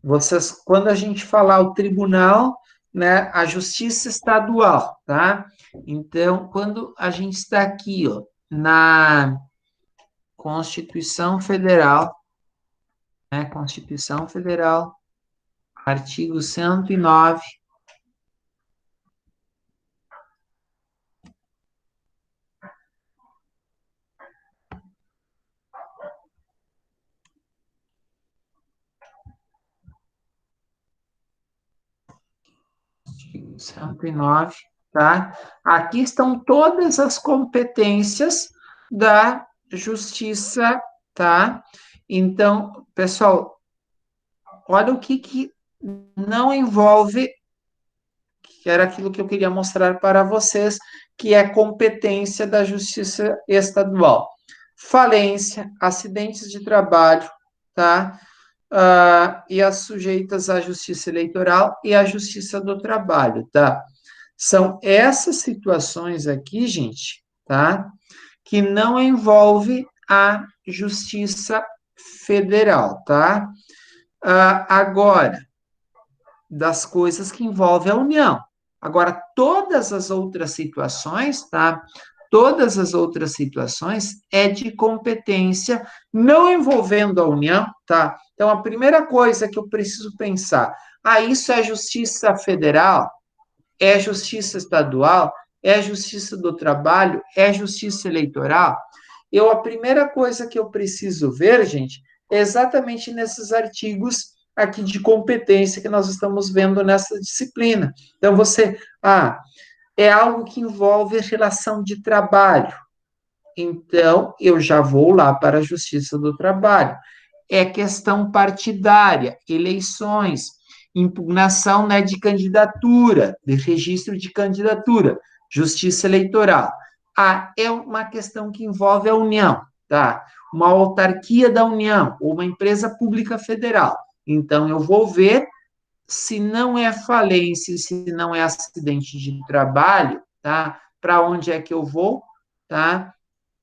Vocês, quando a gente falar o tribunal, né, a justiça estadual, tá? Então, quando a gente está aqui, ó, na Constituição Federal, né, Constituição Federal, artigo 109, 109, tá? Aqui estão todas as competências da justiça, tá? Então, pessoal, olha o que não envolve, que era aquilo que eu queria mostrar para vocês, que é competência da justiça estadual. Falência, acidentes de trabalho, tá? E as sujeitas à justiça eleitoral e à justiça do trabalho, tá? São essas situações aqui, gente, tá? Que não envolve a justiça federal, tá? Agora, das coisas que envolvem a União. Agora, todas as outras situações, tá? Todas as outras situações é de competência não envolvendo a União, tá? Então, a primeira coisa que eu preciso pensar, isso é justiça federal? É justiça estadual? É justiça do trabalho? É justiça eleitoral? A primeira coisa que eu preciso ver, gente, é exatamente nesses artigos aqui de competência que nós estamos vendo nessa disciplina. Então, é algo que envolve a relação de trabalho. Então, eu já vou lá para a Justiça do Trabalho. É questão partidária, eleições, impugnação, né, de candidatura, de registro de candidatura, Justiça Eleitoral. É uma questão que envolve a União, tá? Uma autarquia da União, ou uma empresa pública federal. Então, eu vou ver se não é falência, se não é acidente de trabalho, tá? Para onde é que eu vou, tá?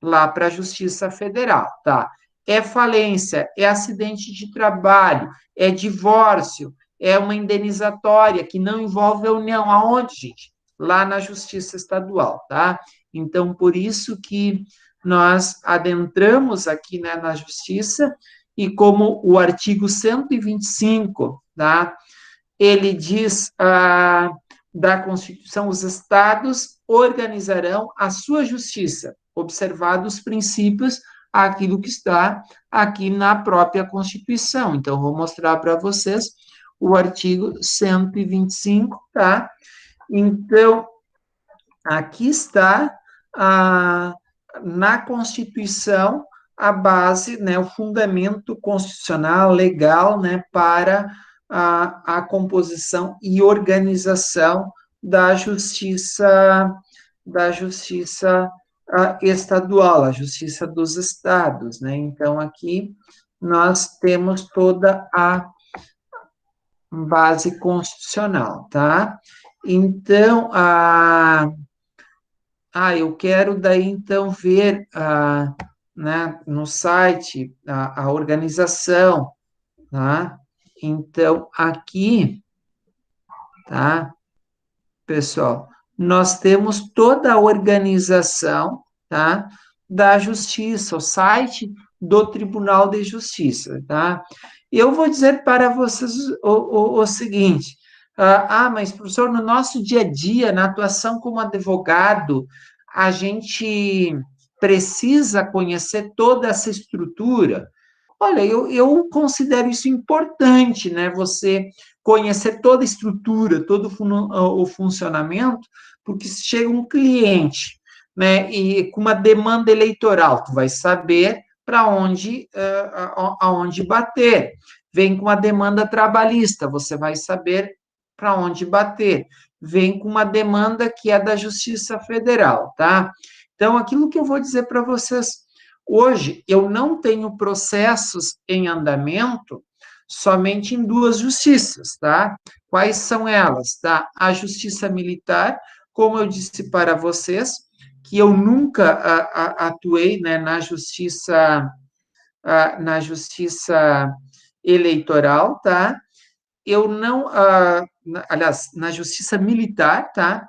Lá para a Justiça Federal, tá? É falência, é acidente de trabalho, é divórcio, é uma indenizatória que não envolve a União. Aonde, gente? Lá na Justiça Estadual, tá? Então, por isso que nós adentramos aqui, né, na Justiça, e como o artigo 125, tá? Ele diz da Constituição, os estados organizarão a sua justiça, observados os princípios, aquilo que está aqui na própria Constituição. Então, vou mostrar para vocês o artigo 125, tá? Então, aqui está na Constituição a base, né, o fundamento constitucional, legal, né, para a composição e organização da justiça estadual, a justiça dos estados, né? Então, aqui nós temos toda a base constitucional, tá? Então, eu quero daí, então, ver né, no site a organização, tá? Então, aqui, tá, pessoal, nós temos toda a organização, tá, da justiça, o site do Tribunal de Justiça, tá? Eu vou dizer para vocês o seguinte, mas, professor, no nosso dia a dia, na atuação como advogado, a gente precisa conhecer toda essa estrutura. Olha, eu considero isso importante, né? Você conhecer toda a estrutura, todo o funcionamento, porque se chega um cliente, né, e com uma demanda eleitoral, tu vai saber para onde, aonde bater. Vem com uma demanda trabalhista, você vai saber para onde bater. Vem com uma demanda que é da Justiça Federal, tá? Então, aquilo que eu vou dizer para vocês, hoje, eu não tenho processos em andamento somente em duas justiças, tá? Quais são elas, tá? A Justiça Militar, como eu disse para vocês, que eu nunca atuei, né, na justiça eleitoral, tá? Eu não, aliás, na Justiça Militar, tá?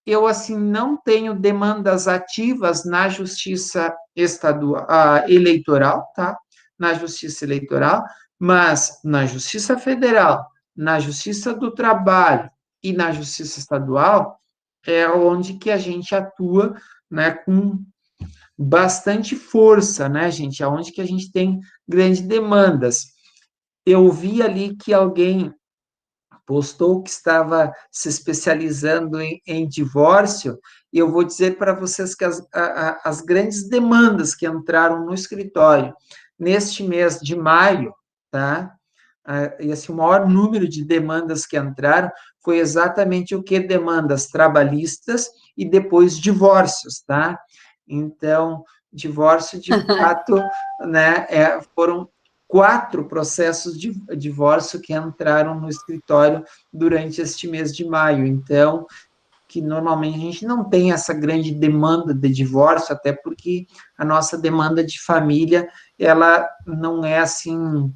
Eu, assim, não tenho demandas ativas na Justiça estadual, eleitoral, tá? Na Justiça Eleitoral, mas na Justiça Federal, na Justiça do Trabalho e na Justiça Estadual, é onde que a gente atua, né, com bastante força, né, gente? É onde que a gente tem grandes demandas. Eu vi ali que alguém postou que estava se especializando em divórcio, e eu vou dizer para vocês que as grandes demandas que entraram no escritório neste mês de maio, tá? E assim, o maior número de demandas que entraram foi exatamente o que? Demandas trabalhistas e depois divórcios, tá? Então, divórcio, de fato, né, foram 4 processos de divórcio que entraram no escritório durante este mês de maio. Então, que normalmente a gente não tem essa grande demanda de divórcio, até porque a nossa demanda de família, ela não é assim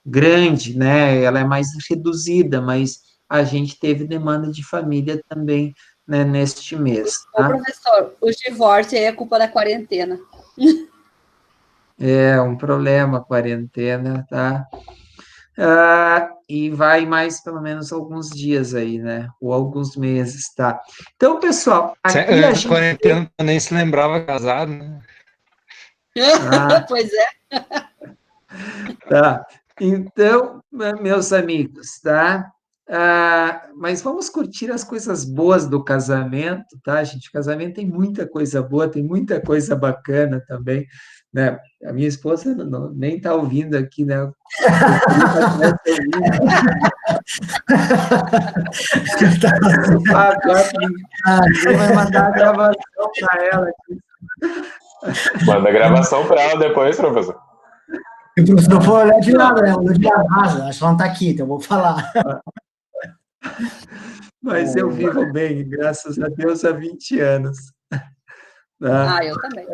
grande, né? Ela é mais reduzida, mas a gente teve demanda de família também, né, neste mês, Ô, tá? professor, o divórcio aí é culpa da quarentena. É um problema a quarentena, tá? E vai mais pelo menos alguns dias aí, né? Ou alguns meses, tá? Então, pessoal, aqui a Antes da gente... quarentena, eu nem se lembrava casado, né? Ah, Pois é. tá. Então, meus amigos, tá? Mas vamos curtir as coisas boas do casamento, tá, gente? O casamento tem muita coisa boa, tem muita coisa bacana também, né? A minha esposa nem está ouvindo aqui, né? O Felipe atrás tá ouvindo. Agora ninguém vai mandar a gravação para ela aqui. Manda a gravação para ela depois, professor. E o professor não foi olhar de nada, né? Olhou de arrasa, acho que ela não está aqui, então eu vou falar. Mas eu vivo bem, graças a Deus, há 20 anos. Tá? Ah, eu também.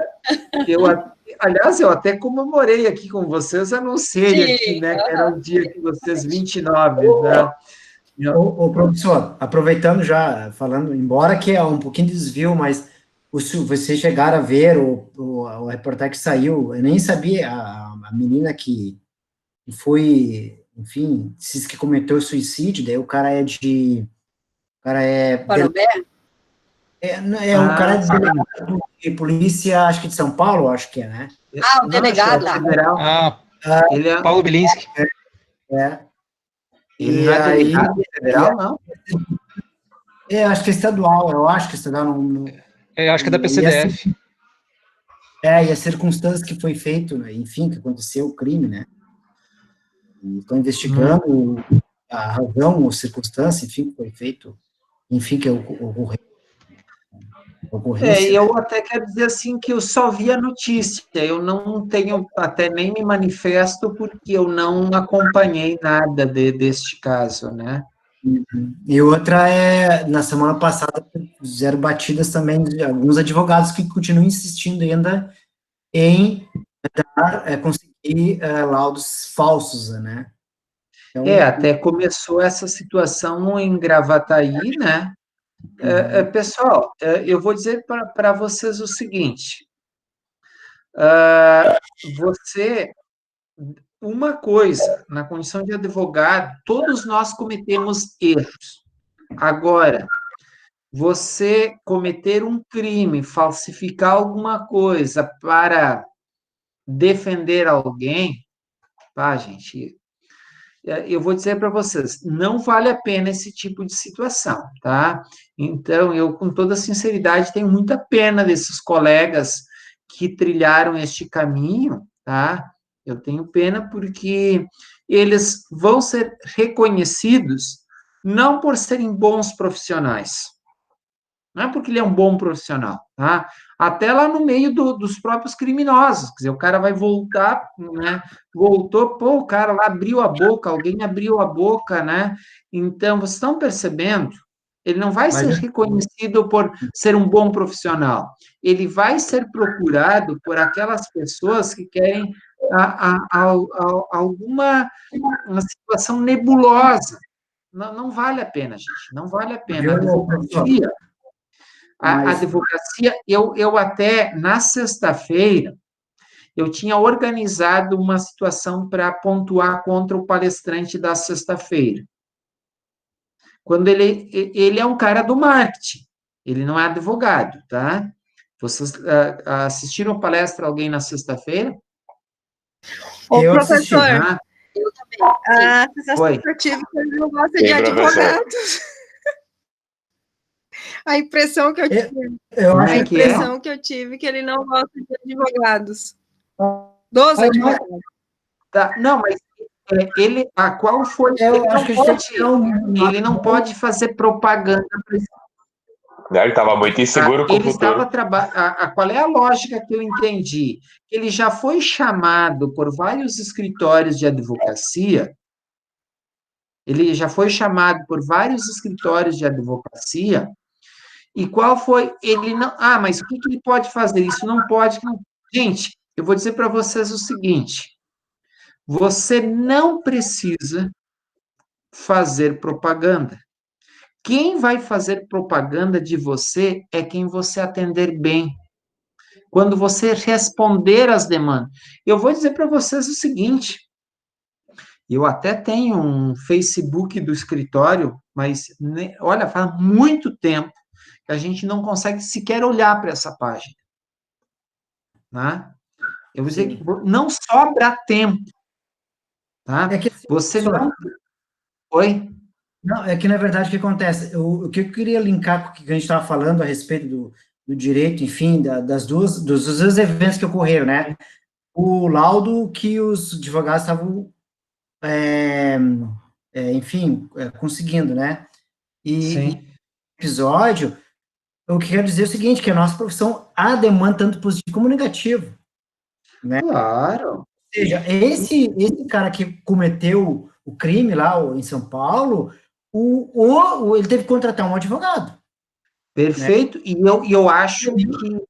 Aliás, eu até comemorei aqui com vocês, anunciei aqui, Sim, né, que era o dia que vocês, 29, né? Ô, professor, aproveitando já, falando, embora que é um pouquinho de desvio, mas vocês chegaram a ver o reportagem que saiu, eu nem sabia, a menina que foi, enfim, disse que cometeu suicídio, daí o cara é Parobé? o cara é sim. delegado de polícia, acho que de São Paulo, acho que é, né? Ah, o Não, acho que é delegado. federal. Ah, Ele Paulo Bilinski. ele E não é aí, delegado federal, não? acho que é estadual, eu acho que é estadual, Eu acho que é da e PCDF. e as circunstâncias que foi feito, né, enfim, que aconteceu o crime, né? Estão investigando a razão, a circunstância, enfim, que foi feito, enfim, que ocorreu. E eu até quero dizer assim que eu só vi a notícia, eu não tenho, até nem me manifesto, porque eu não acompanhei nada deste caso, né? E outra na semana passada, fizeram batidas também de alguns advogados que continuam insistindo ainda em conseguir laudos falsos, né? Então, Até começou essa situação em Gravataí, né? Pessoal, eu vou dizer para vocês o seguinte: você, uma coisa, na condição de advogado, todos nós cometemos erros. Agora, você cometer um crime, falsificar alguma coisa para defender alguém, tá, gente? Eu vou dizer para vocês, não vale a pena esse tipo de situação, tá? Então, eu, com toda sinceridade, tenho muita pena desses colegas que trilharam este caminho, tá? Eu tenho pena porque eles vão ser reconhecidos não por serem bons profissionais, não é porque ele é um bom profissional, tá? Até lá no meio dos próprios criminosos, quer dizer, o cara vai voltar, né? Voltou, pô, o cara lá abriu a boca, alguém abriu a boca, né? Então, vocês estão percebendo? Ele não vai ser reconhecido por ser um bom profissional. Ele vai ser procurado por aquelas pessoas que querem alguma uma situação nebulosa. Não vale a pena, gente. Não vale a pena. A advocacia, eu até, na sexta-feira, eu tinha organizado uma situação para pontuar contra o palestrante da sexta-feira. Quando ele é um cara do marketing, ele não é advogado, tá? Vocês assistiram a palestra alguém na sexta-feira? Ô, eu assisti. professor, Eu também. A sensação Oi. que eu tive que ele não gosta Sim, de professor. advogados. A impressão que eu tive. Eu Como acho é A que é? impressão que eu tive que ele não gosta de advogados. Dos advogados. Tá, não, mas ele, qual foi? eu Ele acho não que a gente tem que pode, tirar ele não pode fazer propaganda. Ele estava muito inseguro com o Ele estava futuro. trabalhando. Qual é a lógica que eu entendi? Ele já foi chamado por vários escritórios de advocacia. Ele já foi chamado por vários escritórios de advocacia. E qual foi? Ele não. Mas o que ele pode fazer? Isso não pode. Gente, eu vou dizer para vocês o seguinte: você não precisa fazer propaganda. Quem vai fazer propaganda de você é quem você atender bem. Quando você responder às demandas. Eu vou dizer para vocês o seguinte: eu até tenho um Facebook do escritório, mas, olha, faz muito tempo que a gente não consegue sequer olhar para essa página. Né? Eu vou dizer que não sobra tempo. Tá? É que, Você não. Oi? não, é que, na verdade, o que acontece? O que eu queria linkar com o que a gente estava falando a respeito do direito, enfim, dos dois eventos que ocorreram, né? O laudo que os advogados estavam, enfim, conseguindo, né? E Sim. episódio, eu quero dizer o seguinte, que a nossa profissão há demanda tanto positivo como negativo, né? Claro. Ou seja, esse cara que cometeu o crime lá em São Paulo, ele teve que contratar um advogado. Perfeito. E eu acho que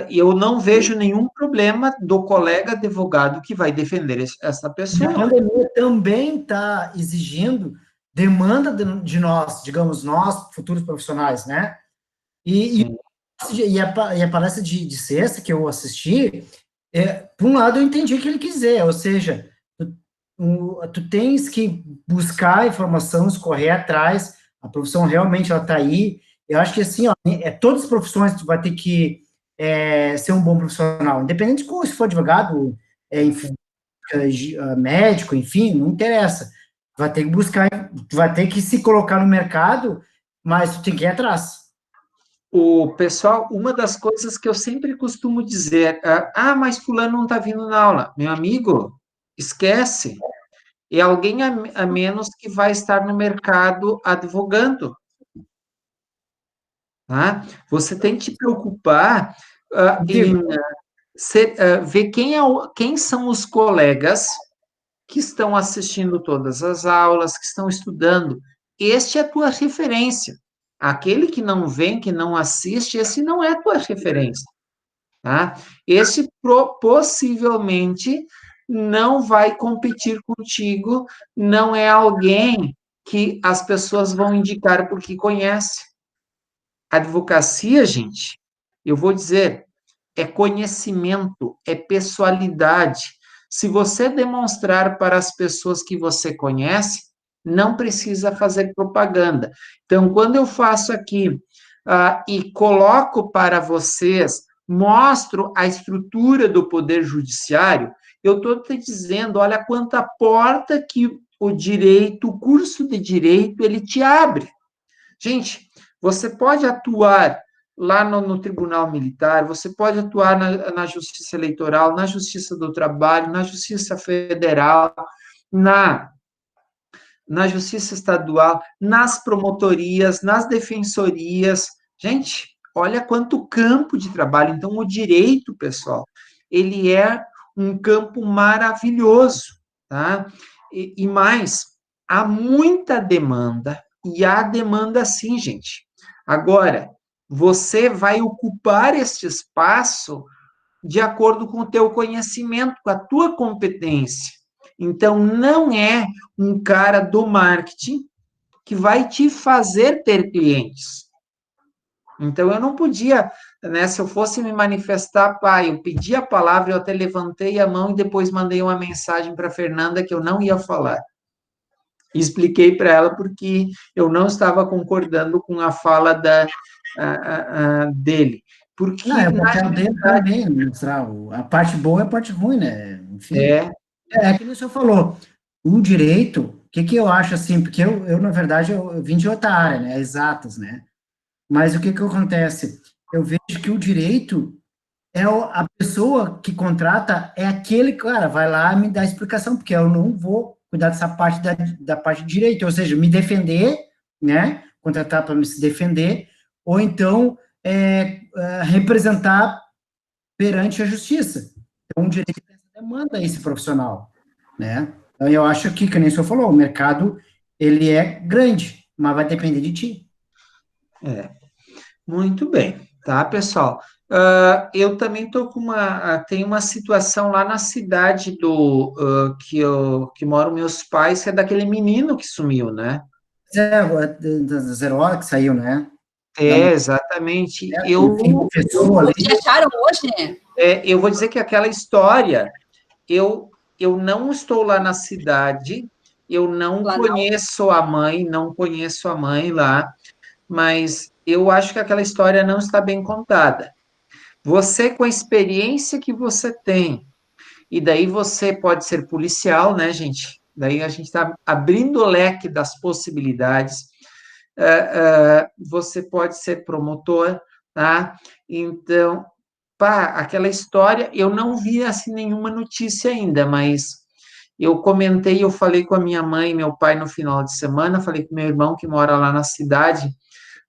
eu não vejo nenhum problema do colega advogado que vai defender essa E a pessoa. pandemia também está exigindo demanda de nós, digamos, nós, futuros profissionais, né? E a palestra de sexta que eu assisti, por um lado eu entendi o que ele quiser, ou seja, tu tens que buscar informações, correr atrás, a profissão realmente ela está aí. Eu acho que assim, ó, todas as profissões tu vai ter que ser um bom profissional, independente de como, se for advogado, enfim, médico, enfim, não interessa. Vai ter que buscar, vai ter que se colocar no mercado, mas tu tem que ir atrás. O pessoal, uma das coisas que eu sempre costumo dizer, mas fulano não está vindo na aula. Meu amigo, esquece. É alguém a menos que vai estar no mercado advogando. Tá? Você tem que te preocupar em ver quem são os colegas que estão assistindo todas as aulas, que estão estudando. Este é a tua referência. Aquele que não vem, que não assiste, esse não é a tua referência. Tá? Esse possivelmente não vai competir contigo, não é alguém que as pessoas vão indicar porque conhece. Advocacia, gente, eu vou dizer, é conhecimento, é pessoalidade. Se você demonstrar para as pessoas que você conhece, não precisa fazer propaganda. Então, quando eu faço aqui e coloco para vocês, mostro a estrutura do Poder Judiciário, eu estou te dizendo, olha quanta porta que o direito, o curso de direito, ele te abre. Gente, você pode atuar lá no Tribunal Militar, você pode atuar na Justiça Eleitoral, na Justiça do Trabalho, na Justiça Federal, na Justiça Estadual, nas promotorias, nas defensorias. Gente, olha quanto campo de trabalho. Então, o direito, pessoal, ele é um campo maravilhoso, tá? E mais, há muita demanda, e há demanda sim, gente. Agora, você vai ocupar este espaço de acordo com o teu conhecimento, com a tua competência. Então, não é um cara do marketing que vai te fazer ter clientes. Então, eu não podia, né, se eu fosse me manifestar, eu pedi a palavra, eu até levantei a mão e depois mandei uma mensagem para a Fernanda que eu não ia falar. Expliquei para ela porque eu não estava concordando com a fala dele. Porque, não, é o papel dele também, mostrar a parte boa e a parte ruim, né? Enfim. É que nem o senhor falou. O direito, o que eu acho assim, porque na verdade, eu vim de outra área, né, exatas, né, mas o que acontece? Eu vejo que o direito a pessoa que contrata é aquele cara, vai lá me dar explicação, porque eu não vou cuidar dessa parte da parte de direito, ou seja, me defender, né, contratar para me se defender, ou então representar perante a justiça. Então, o direito demanda esse profissional, né? Então, eu acho que nem o senhor falou, o mercado, ele é grande, mas vai depender de ti. Muito bem, tá, pessoal? Eu também estou com tem uma situação lá na cidade que moram meus pais, que é daquele menino que sumiu, né? Agora, da Zero Hora que saiu, né? Exatamente. Enfim, confessou ali. Vocês acharam hoje? Eu vou dizer que aquela história, eu não estou lá na cidade, eu não conheço a mãe, não conheço a mãe lá, mas eu acho que aquela história não está bem contada. Você, com a experiência que você tem, e daí você pode ser policial, né, gente? Daí a gente está abrindo o leque das possibilidades. Você pode ser promotor, tá? Então, aquela história, eu não vi assim nenhuma notícia ainda, mas eu comentei, eu falei com a minha mãe e meu pai no final de semana, falei com meu irmão que mora lá na cidade,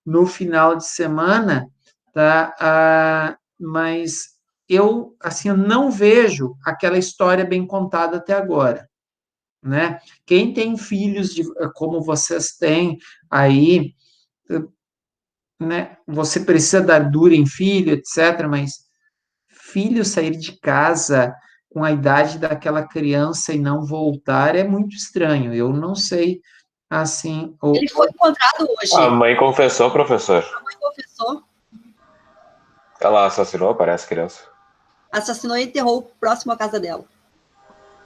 no final de semana, tá? Mas eu, assim, eu não vejo aquela história bem contada até agora, né? Quem tem filhos como vocês têm aí, né? Você precisa dar dura em filho, etc., mas filho sair de casa com a idade daquela criança e não voltar é muito estranho. Eu não sei, assim... Ele foi encontrado hoje. A mãe confessou, professor. A mãe confessou. Ela assassinou, parece, a criança. Assassinou e enterrou próximo à casa dela.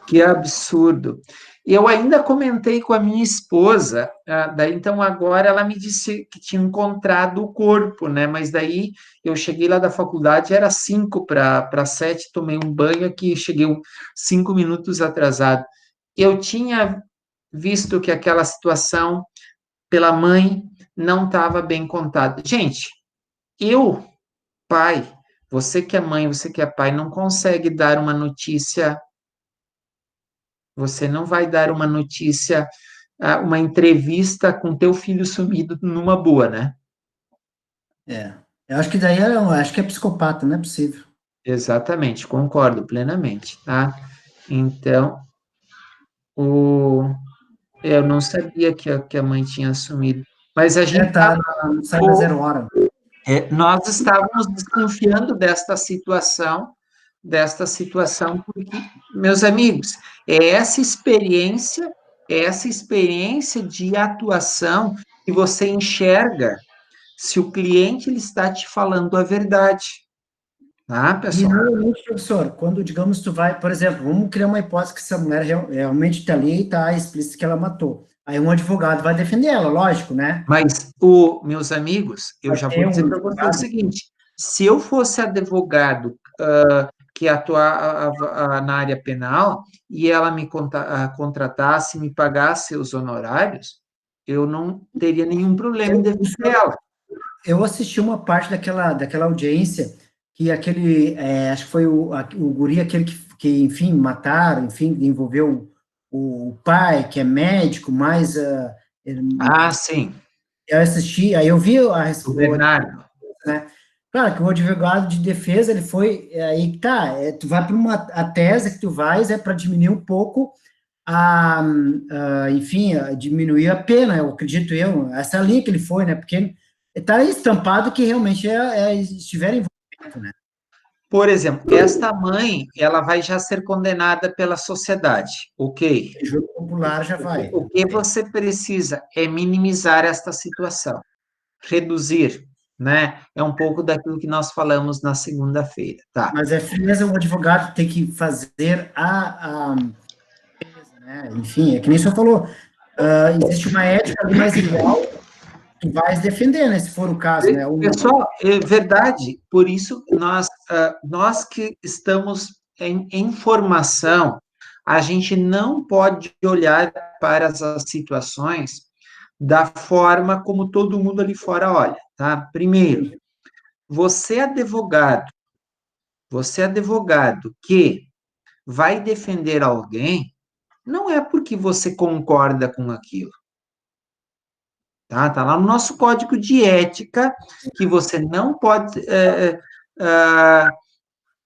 Que absurdo. Eu ainda comentei com a minha esposa, daí então agora ela me disse que tinha encontrado o corpo, né? Mas daí eu cheguei lá da faculdade, era 5 para 7, tomei um banho aqui, cheguei 5 minutos atrasado. Eu tinha visto que aquela situação pela mãe não estava bem contada. Gente, eu, pai, você que é mãe, você que é pai, não consegue dar uma notícia. Você não vai dar uma notícia, uma entrevista com teu filho sumido numa boa, né? Eu acho que daí acho que é psicopata, não é possível. Exatamente, concordo plenamente, tá? Então, eu não sabia que a mãe tinha sumido, mas a gente sai da Zero Hora. nós estávamos desconfiando desta situação, porque, meus amigos, é essa experiência de atuação que você enxerga se o cliente ele está te falando a verdade, tá, E pessoal? normalmente, professor, quando, digamos, tu vai, por exemplo, vamos criar uma hipótese que essa mulher realmente está ali e está explícito que ela matou. Aí um advogado vai defender ela, lógico, né? Mas, meus amigos, eu já vou dizer para você o seguinte, se eu fosse advogado que atuava na área penal e ela me contratasse, me pagasse os honorários, eu não teria nenhum problema em defender ela. Eu assisti uma parte daquela audiência que acho que foi o guri, aquele que, enfim, mataram, enfim, envolveu o pai, que é médico, mas... Sim. Eu assisti, aí eu vi O Bernardo. Né? Claro que o advogado de defesa, ele foi, aí tá, tu vai para a tese que tu vais é para diminuir um pouco enfim, diminuir a pena, eu acredito essa linha que ele foi, né, porque está estampado que realmente estiver envolvido, né. Por exemplo, esta mãe, ela vai já ser condenada pela sociedade, ok? O júri popular já vai. O que você precisa é minimizar esta situação, reduzir, né? É um pouco daquilo que nós falamos na segunda-feira, tá? Mas é frieza, o advogado tem que fazer né? Enfim, é que nem o senhor falou, existe uma ética ali mais igual, tu vais defender, né, se for o caso, né? Pessoal, é verdade, por isso nós que estamos em formação, a gente não pode olhar para as situações da forma como todo mundo ali fora olha, tá? Primeiro, você você é advogado que vai defender alguém, não é porque você concorda com aquilo, tá? Tá lá no nosso código de ética que você não pode,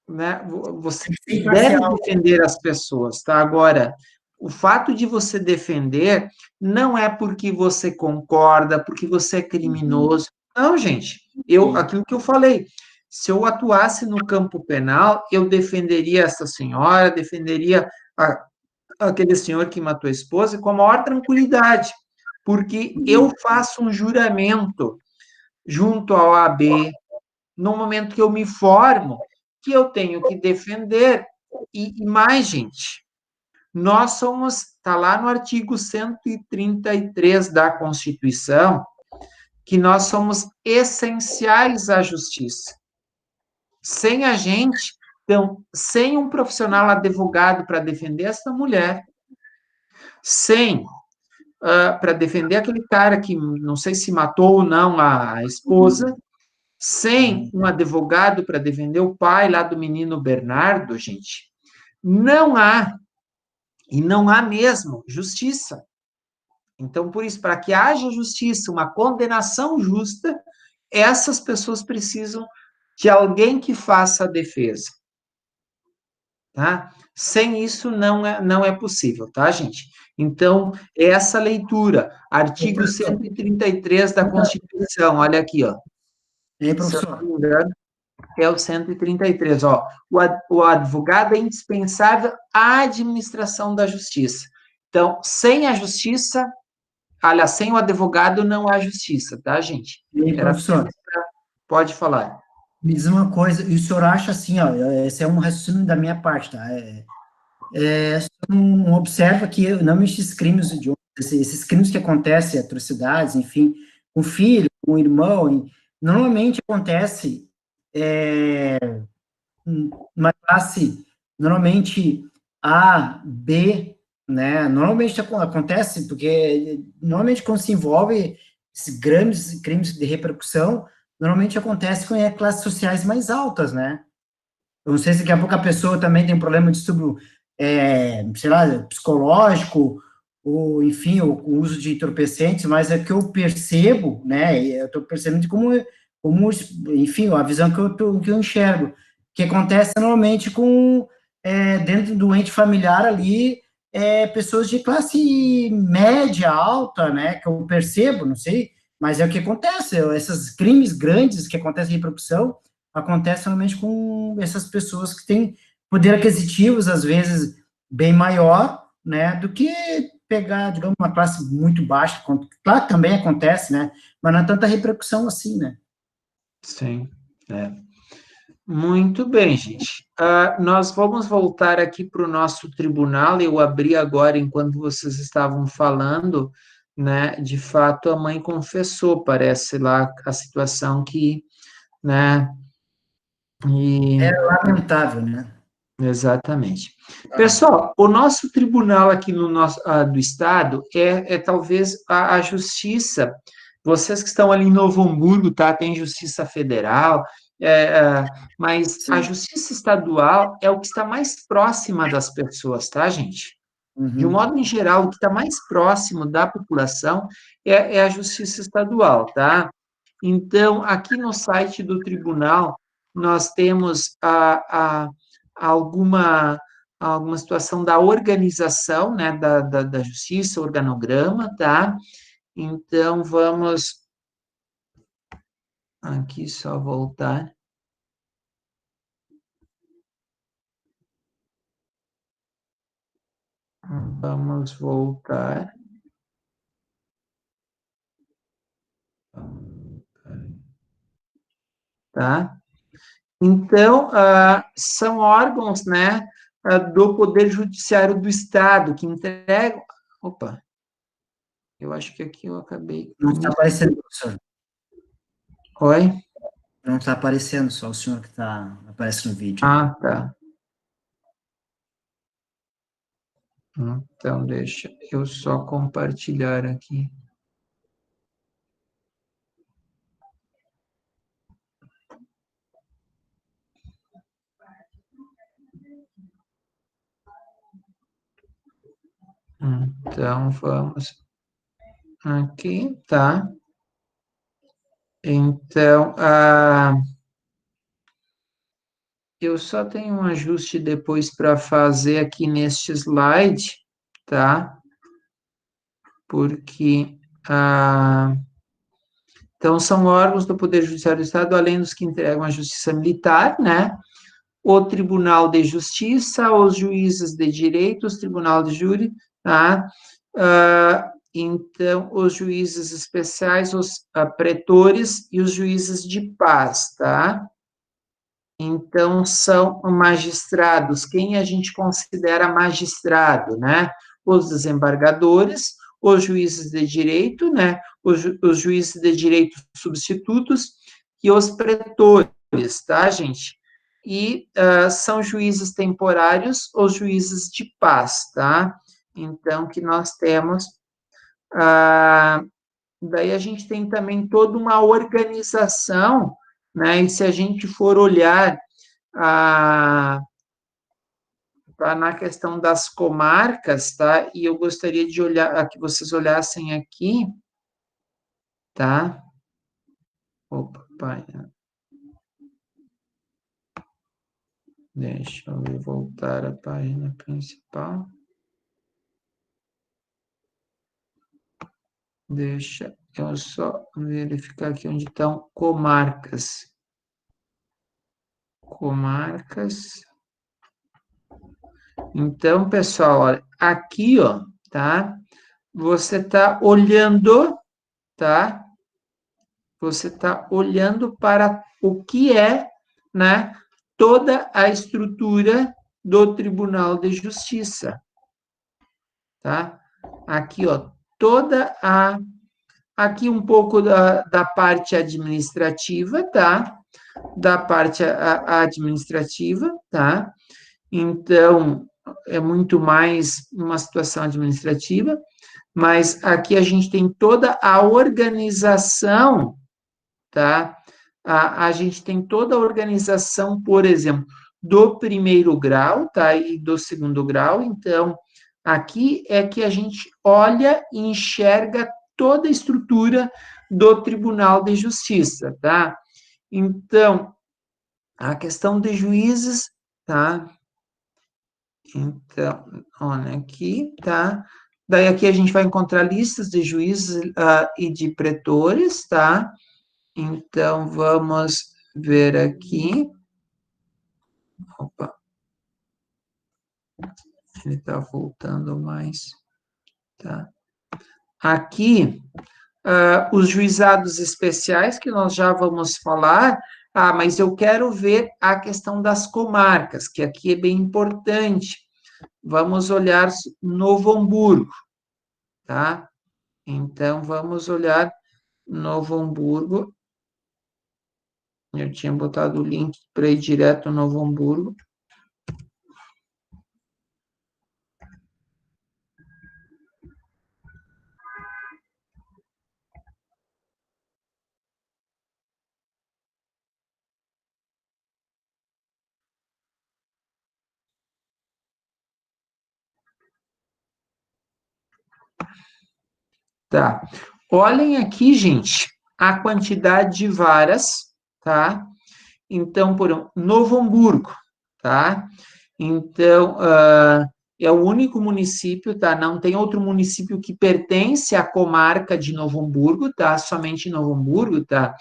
né? Você Tem que ser deve imparcial. defender as pessoas, tá? Agora, o fato de você defender não é porque você concorda, porque você é criminoso. Não, gente. Aquilo que eu falei, se eu atuasse no campo penal, eu defenderia essa senhora, defenderia aquele senhor que matou a esposa com a maior tranquilidade, porque eu faço um juramento junto ao AB, no momento que eu me formo, que eu tenho que defender, e mais, gente, nós somos, está lá no artigo 133 da Constituição, que nós somos essenciais à justiça. Sem a gente, então, sem um profissional advogado para defender essa mulher, sem para defender aquele cara que não sei se matou ou não a esposa, sem um advogado para defender o pai lá do menino Bernardo, gente, não há, e não há mesmo, justiça. Então, por isso, para que haja justiça, uma condenação justa, essas pessoas precisam de alguém que faça a defesa. Tá? Sem isso, não é possível, tá, gente? Então, essa leitura, artigo 133 da Constituição, olha aqui, ó. E aí, Se eu professor? não me engano, é o 133, ó. O advogado é indispensável à administração da justiça. Então, sem a justiça, aliás, sem o advogado não há justiça, tá, gente? E aí, Era professor? pode falar. Me diz uma coisa, e o senhor acha assim, ó, esse é um raciocínio da minha parte, tá? O senhor não observa que normalmente esses crimes esses crimes que acontecem, atrocidades, enfim, com filho, com irmão, normalmente acontece uma classe, normalmente A, B, né? Normalmente acontece, porque normalmente quando se envolve esses grandes crimes de repercussão, normalmente acontece com classes sociais mais altas, né? Eu não sei se daqui a pouco a pessoa também tem problema de distúrbio, sei lá, psicológico, ou, enfim, o uso de entorpecentes, mas é que eu percebo, né, eu estou percebendo como, enfim, a visão que eu enxergo, que acontece normalmente dentro do ente familiar ali, pessoas de classe média, alta, né, que eu percebo, não sei, mas é o que acontece, esses crimes grandes que acontecem em repercussão, acontece normalmente com essas pessoas que têm poder aquisitivos, às vezes, bem maior, né, do que pegar, digamos, uma classe muito baixa, claro que também acontece, né, mas não é tanta repercussão assim, né. Sim, é. Muito bem, gente. Nós vamos voltar aqui para o nosso tribunal. Eu abri agora, enquanto vocês estavam falando, né? De fato, a mãe confessou, parece lá a situação que, né? E, É lamentável, né. exatamente. Pessoal, o nosso tribunal aqui no nosso do estado é talvez a justiça. Vocês que estão ali em Novo Hamburgo, tá? Tem justiça federal, mas a Sim. justiça estadual é o que está mais próxima das pessoas, tá, gente? De um modo em geral, o que está mais próximo da população é a justiça estadual, tá? Então, aqui no site do tribunal, nós temos alguma, alguma situação da organização, né, da justiça, organograma, tá? Então, vamos aqui só voltar. Vamos voltar. Tá? Então, são órgãos, né, do Poder Judiciário do Estado que entregam. Opa, eu acho que aqui eu acabei. Não está aparecendo, professor. Oi? Não está aparecendo, só o senhor que aparece no vídeo. Ah, tá. Então, deixa eu só compartilhar aqui. Então, vamos aqui, tá? Então, eu só tenho um ajuste depois para fazer aqui neste slide, tá? Porque, então, são órgãos do Poder Judiciário do Estado, além dos que entregam a Justiça Militar, né? O Tribunal de Justiça, os juízes de direito, os tribunal de júri, tá? Então, os juízes especiais, os pretores e os juízes de paz, tá? Então, são magistrados. Quem a gente considera magistrado, né? Os desembargadores, os juízes de direito, né? Os juízes de direito substitutos e os pretores, tá, gente? E são juízes temporários ou juízes de paz, tá? Então, que nós temos... daí a gente tem também toda uma organização, né? E se a gente for olhar na questão das comarcas, tá? E eu gostaria de olhar, que vocês olhassem aqui, tá? Opa, pai. Deixa eu voltar à página principal. Deixa eu só verificar aqui onde estão comarcas. Comarcas. Então, pessoal, olha, aqui, ó, tá? Você está olhando, tá? Você está olhando para o que é, né, toda a estrutura do Tribunal de Justiça, tá? Aqui, ó, aqui um pouco da parte administrativa, tá? Da parte administrativa, tá? Então, é muito mais uma situação administrativa, mas aqui a gente tem toda a organização, tá? A gente tem toda a organização, por exemplo, do primeiro grau, tá? E do segundo grau. Então, aqui é que a gente olha e enxerga toda a estrutura do Tribunal de Justiça, tá? Então, a questão de juízes, tá? Então, olha aqui, tá? Daí aqui a gente vai encontrar listas de juízes e de pretores, tá? Então, vamos ver aqui. Opa. Ele está voltando mais, tá? Aqui, os juizados especiais, que nós já vamos falar, mas eu quero ver a questão das comarcas, que aqui é bem importante. Vamos olhar Novo Hamburgo, tá? Então, vamos olhar Novo Hamburgo. Eu tinha botado o link para ir direto a Novo Hamburgo. Tá. Olhem aqui, gente, a quantidade de varas, tá? Então, por Novo Hamburgo, tá? Então, é o único município, tá? Não tem outro município que pertence à comarca de Novo Hamburgo, tá? Somente Novo Hamburgo, tá?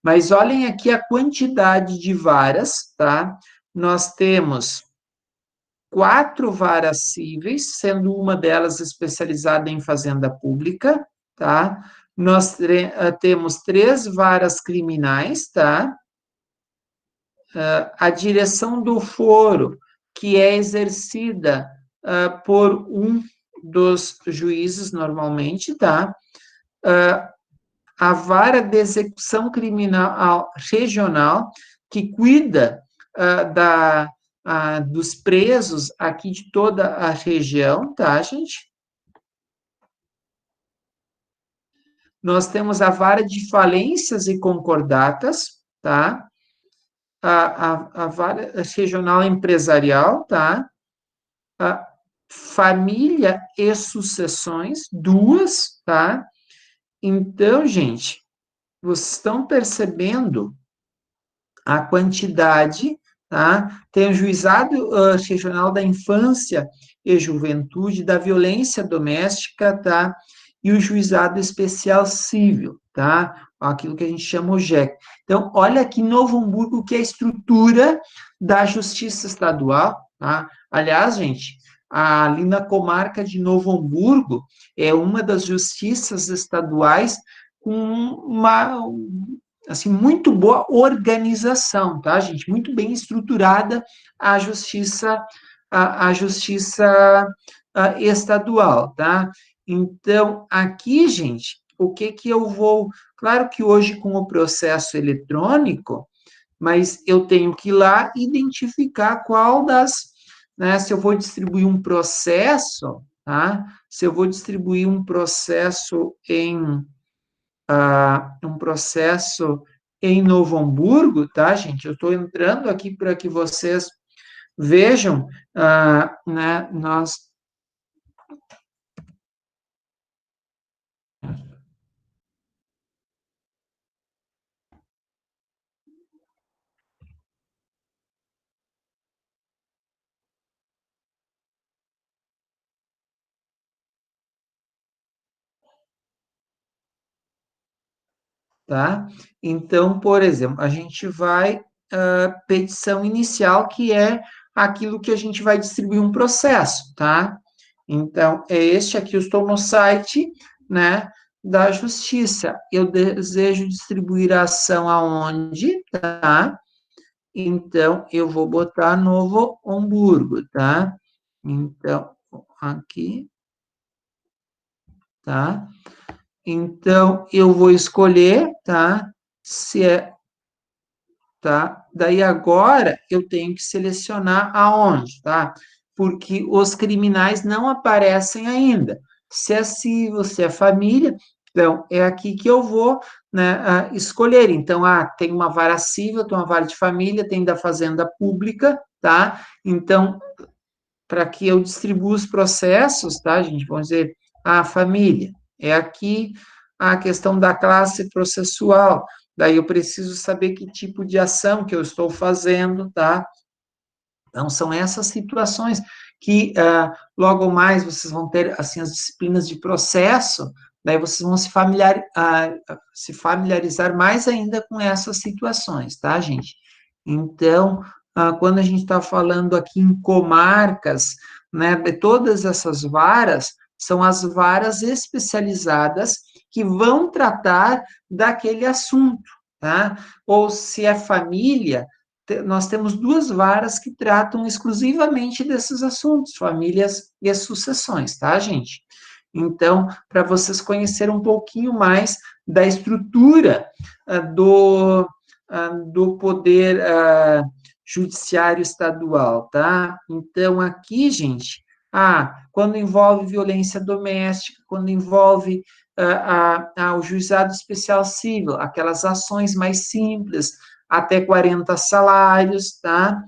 Mas olhem aqui a quantidade de varas, tá? Nós temos 4 varas cíveis, sendo uma delas especializada em fazenda pública, tá? Nós temos 3 varas criminais, tá? A direção do foro, que é exercida por um dos juízes, normalmente, tá? A vara de execução criminal regional, que cuida dos presos aqui de toda a região, tá, gente? Nós temos a vara de falências e concordatas, tá? A vara regional empresarial, tá? A família e sucessões, 2, tá? Então, gente, vocês estão percebendo a quantidade, tá? Tem o Juizado Regional da Infância e Juventude, da Violência Doméstica, tá? E o Juizado Especial Civil, tá? Aquilo que a gente chama o JEC. Então, olha aqui em Novo Hamburgo que é a estrutura da Justiça Estadual, tá? Aliás, gente, ali na comarca de Novo Hamburgo, é uma das justiças estaduais com uma, assim, muito boa organização, tá, gente? Muito bem estruturada a justiça, a justiça estadual, tá? Então, aqui, gente, o que que eu vou... Claro que hoje, com o processo eletrônico, mas eu tenho que ir lá identificar qual das... Né, se eu vou distribuir um processo, tá? Se eu vou distribuir um processo em Novo Hamburgo, tá, gente? Eu estou entrando aqui para que vocês vejam, né, nós... Tá? Então, por exemplo, a gente vai, petição inicial, que é aquilo que a gente vai distribuir um processo, tá? Então, é este aqui, eu estou no site, né, da Justiça. Eu desejo distribuir a ação aonde, tá? Então, eu vou botar Novo Hamburgo, tá? Então, aqui, tá? Então, eu vou escolher, tá? Se é, tá? Daí agora eu tenho que selecionar aonde, tá? Porque os criminais não aparecem ainda. Se é civil, se é família, então é aqui que eu vou, né, escolher. Então, tem uma vara civil, tem uma vara de família, tem da fazenda pública, tá? Então, para que eu distribua os processos, tá, gente? Vamos dizer, a família. É aqui a questão da classe processual. Daí eu preciso saber que tipo de ação que eu estou fazendo, tá? Então, são essas situações que logo mais vocês vão ter, assim, as disciplinas de processo, daí vocês vão se familiarizar mais ainda com essas situações, tá, gente? Então, quando a gente está falando aqui em comarcas, né, de todas essas varas, são as varas especializadas que vão tratar daquele assunto, tá? Ou se é família, nós temos 2 varas que tratam exclusivamente desses assuntos, famílias e sucessões, tá, gente? Então, para vocês conhecerem um pouquinho mais da estrutura do poder judiciário estadual, tá? Então, aqui, gente, quando envolve violência doméstica, quando envolve o juizado especial civil, aquelas ações mais simples, até 40 salários, tá?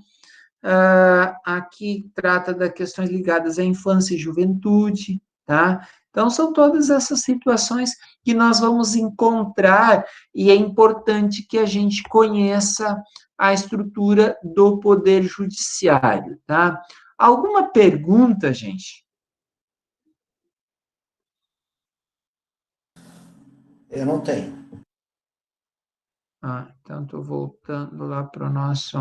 Aqui trata das questões ligadas à infância e juventude, tá? Então, são todas essas situações que nós vamos encontrar, e é importante que a gente conheça a estrutura do Poder Judiciário, tá? Alguma pergunta, gente? Eu não tenho. Então, estou voltando lá para o nosso...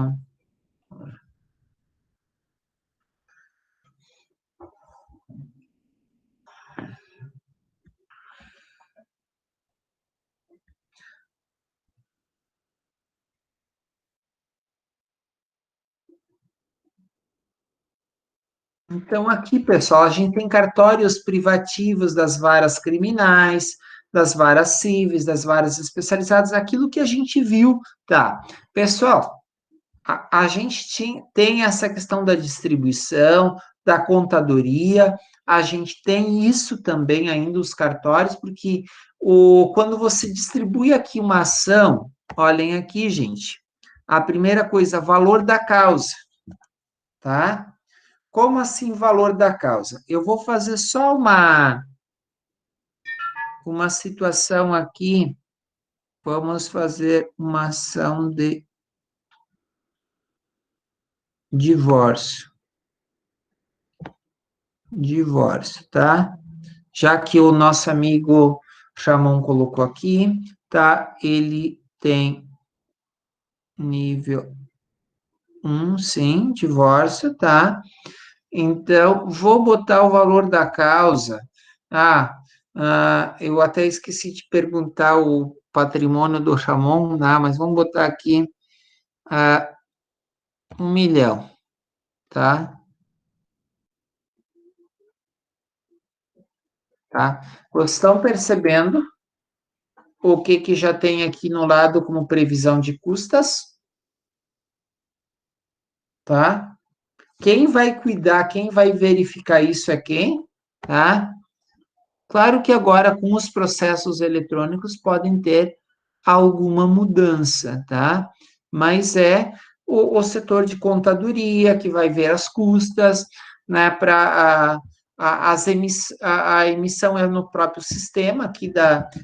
Então, aqui, pessoal, a gente tem cartórios privativos das varas criminais, das varas cíveis, das varas especializadas, aquilo que a gente viu, tá? Pessoal, a gente tem essa questão da distribuição, da contadoria, a gente tem isso também ainda, os cartórios, porque quando você distribui aqui uma ação, olhem aqui, gente, a primeira coisa, valor da causa, tá? Como assim valor da causa? Eu vou fazer só uma situação aqui, vamos fazer uma ação de divórcio. Divórcio, tá? Já que o nosso amigo Chamon colocou aqui, tá? Ele tem nível 1, sim, divórcio, tá? Então, vou botar o valor da causa. Eu até esqueci de perguntar o patrimônio do Chamon, tá? Mas vamos botar aqui 1 milhão, tá? Tá? Vocês estão percebendo o que já tem aqui no lado como previsão de custas, tá? Quem vai cuidar, quem vai verificar isso é quem, tá? Claro que agora com os processos eletrônicos podem ter alguma mudança, tá? Mas é o setor de contadoria que vai ver as custas, né? Para a emissão é no próprio sistema aqui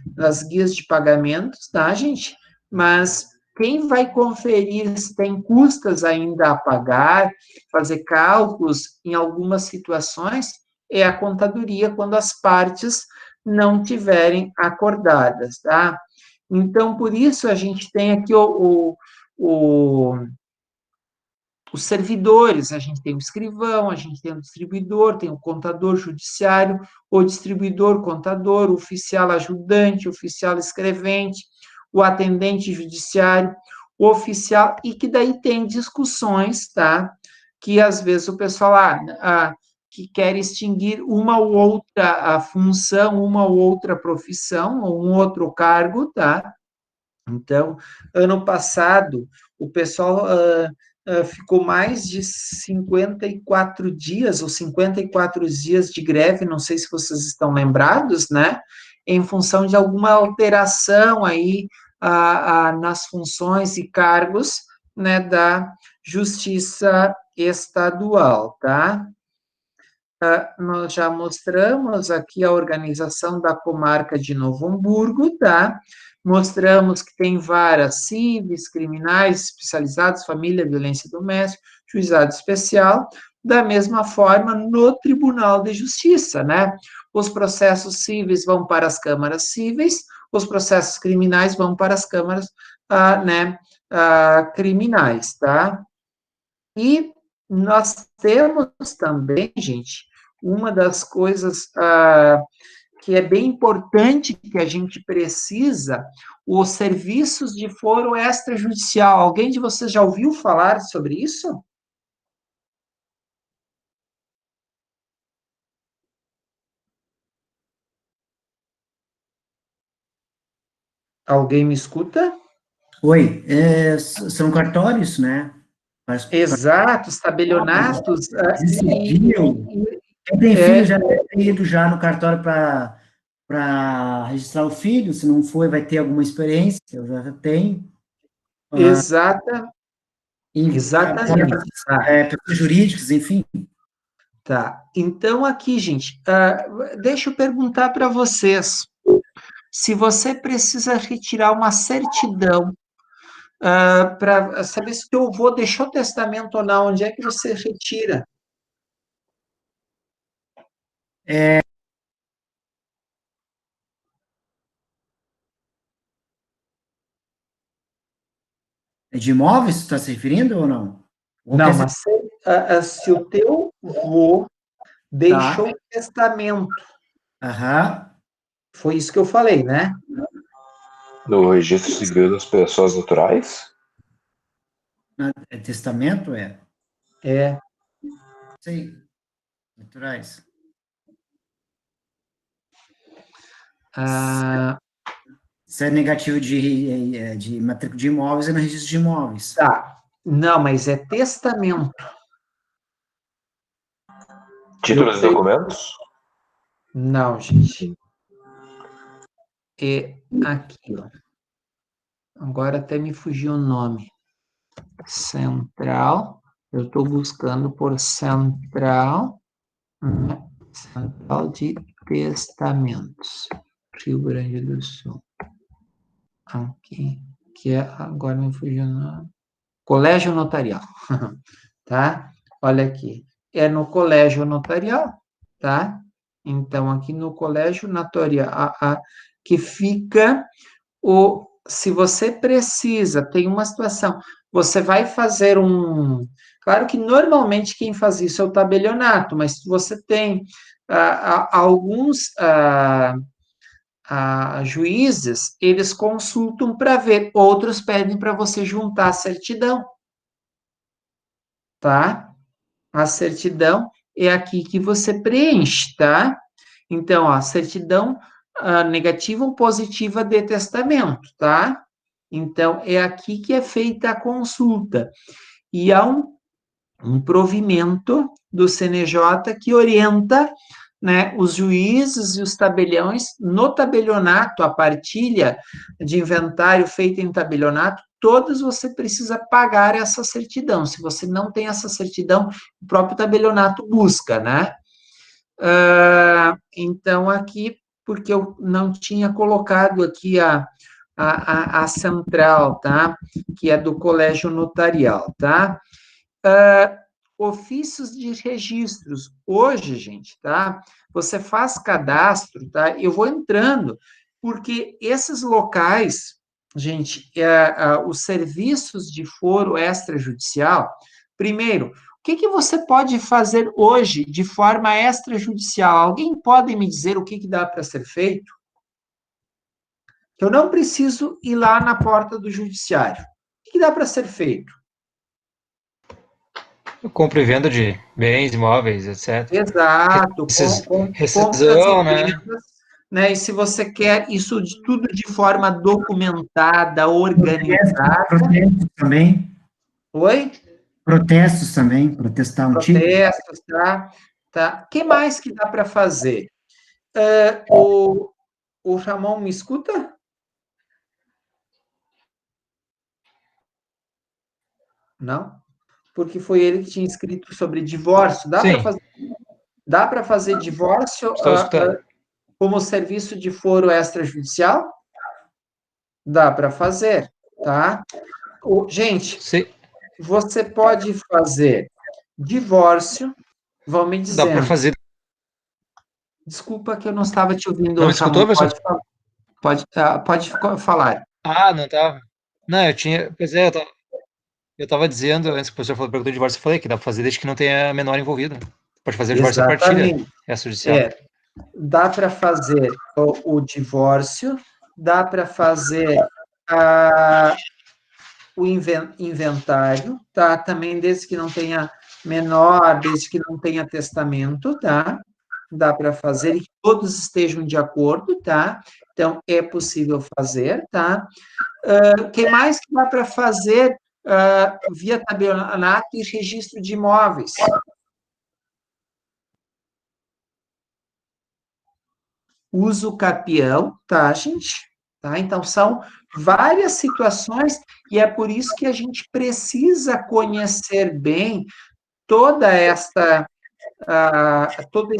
das guias de pagamentos, tá, gente? Mas quem vai conferir se tem custas ainda a pagar, fazer cálculos em algumas situações, é a contadoria quando as partes não tiverem acordadas, tá? Então, por isso, a gente tem aqui os servidores, a gente tem o escrivão, a gente tem o distribuidor, tem o contador judiciário, o distribuidor contador, o oficial ajudante, o oficial escrevente, o atendente judiciário, o oficial, e que daí tem discussões, tá? Que às vezes o pessoal que quer extinguir uma ou outra função, uma ou outra profissão, ou um outro cargo, tá? Então, ano passado, o pessoal ficou mais de 54 dias, ou 54 dias de greve, não sei se vocês estão lembrados, né? Em função de alguma alteração aí nas funções e cargos, né, da Justiça Estadual, tá? Nós já mostramos aqui a organização da comarca de Novo Hamburgo, tá? Mostramos que tem varas civis, criminais, especializados, família, violência doméstica, juizado especial, da mesma forma no Tribunal de Justiça, né? Os processos cíveis vão para as câmaras cíveis, os processos criminais vão para as câmaras, criminais, tá? E nós temos também, gente, uma das coisas que é bem importante que a gente precisa, os serviços de foro extrajudicial. Alguém de vocês já ouviu falar sobre isso? Alguém me escuta? Oi, são cartórios, né? Exatos, tabelionatos. Decidiu. Quem tem filho já deve ter ido já no cartório para registrar o filho, se não foi, vai ter alguma experiência, eu já tenho. Exatamente. Pessoas jurídicas, enfim. Tá. Então, aqui, gente, deixa eu perguntar para vocês. Se você precisa retirar uma certidão para saber se teu avô deixou testamento ou não, onde é que você retira? É de imóveis, você está se referindo ou não? Não, mas se o teu avô deixou testamento, foi isso que eu falei, né? No registro civil das pessoas naturais? É testamento, é? É. Sim, naturais. Se é negativo de matrícula de imóveis, é no registro de imóveis. Tá. Não, mas é testamento. Títulos e sei- documentos? Não, gente. É aqui, ó. Agora até me fugiu o nome. Central. Eu estou buscando por central. Central de Testamentos. Rio Grande do Sul. Aqui. Que é, agora me fugiu o nome. Colégio Notarial. Tá? Olha aqui. É no Colégio Notarial, tá? Então, aqui no Colégio Notarial, que fica se você precisa, tem uma situação, você vai fazer claro que normalmente quem faz isso é o tabelionato, mas se você tem alguns juízes, eles consultam para ver, outros pedem para você juntar a certidão, tá? A certidão é aqui que você preenche, tá? Então, a certidão negativa ou positiva de testamento, tá? Então, é aqui que é feita a consulta. E há um provimento do CNJ que orienta, né, os juízes e os tabeliões no tabelionato, a partilha de inventário feita em tabelionato, todas você precisa pagar essa certidão. Se você não tem essa certidão, o próprio tabelionato busca, né? Então, aqui, porque eu não tinha colocado aqui a central, tá? Que é do Colégio Notarial, tá? Ofícios de registros. Hoje, gente, tá? Você faz cadastro, tá? Eu vou entrando, porque esses locais, gente, os serviços de foro extrajudicial, primeiro, o que você pode fazer hoje de forma extrajudicial? Alguém pode me dizer o que dá para ser feito? Eu não preciso ir lá na porta do judiciário. O que dá para ser feito? Compra e venda de bens, imóveis, etc. Exato, compras e Rescisão, né? vendas, né? E se você quer isso tudo de forma documentada, organizada. Protestos também. Oi? Protestos também, protestar um título. Protestos, tá? Tá. O que mais que dá para fazer? O Ramon me escuta? Não? Porque foi ele que tinha escrito sobre divórcio. Sim, Dá para fazer divórcio estou escutando. como serviço de foro extrajudicial? Dá para fazer, tá? Gente, Sim, você pode fazer divórcio, vão me dá para dizendo. fazer. Desculpa que eu não estava te ouvindo, Não me Ramon, escutou, pessoal? pode falar. Ah, não tava. Não, eu tinha. Pois é, eu tava dizendo, antes que o professor falou perguntou de divórcio, eu falei que dá pra fazer desde que não tenha menor envolvido. Pode fazer o divórcio a partilha Exatamente. extrajudicial. Dá para fazer o divórcio, dá para fazer a, o inventário, tá? Também desde que não tenha menor, desde que não tenha testamento, tá? Dá para fazer e que todos estejam de acordo, tá? Então, é possível fazer, tá? O que mais que dá para fazer via tabelionato e registro de imóveis? Uso capião, tá, gente? Tá? Então, são várias situações e é por isso que a gente precisa conhecer bem toda todo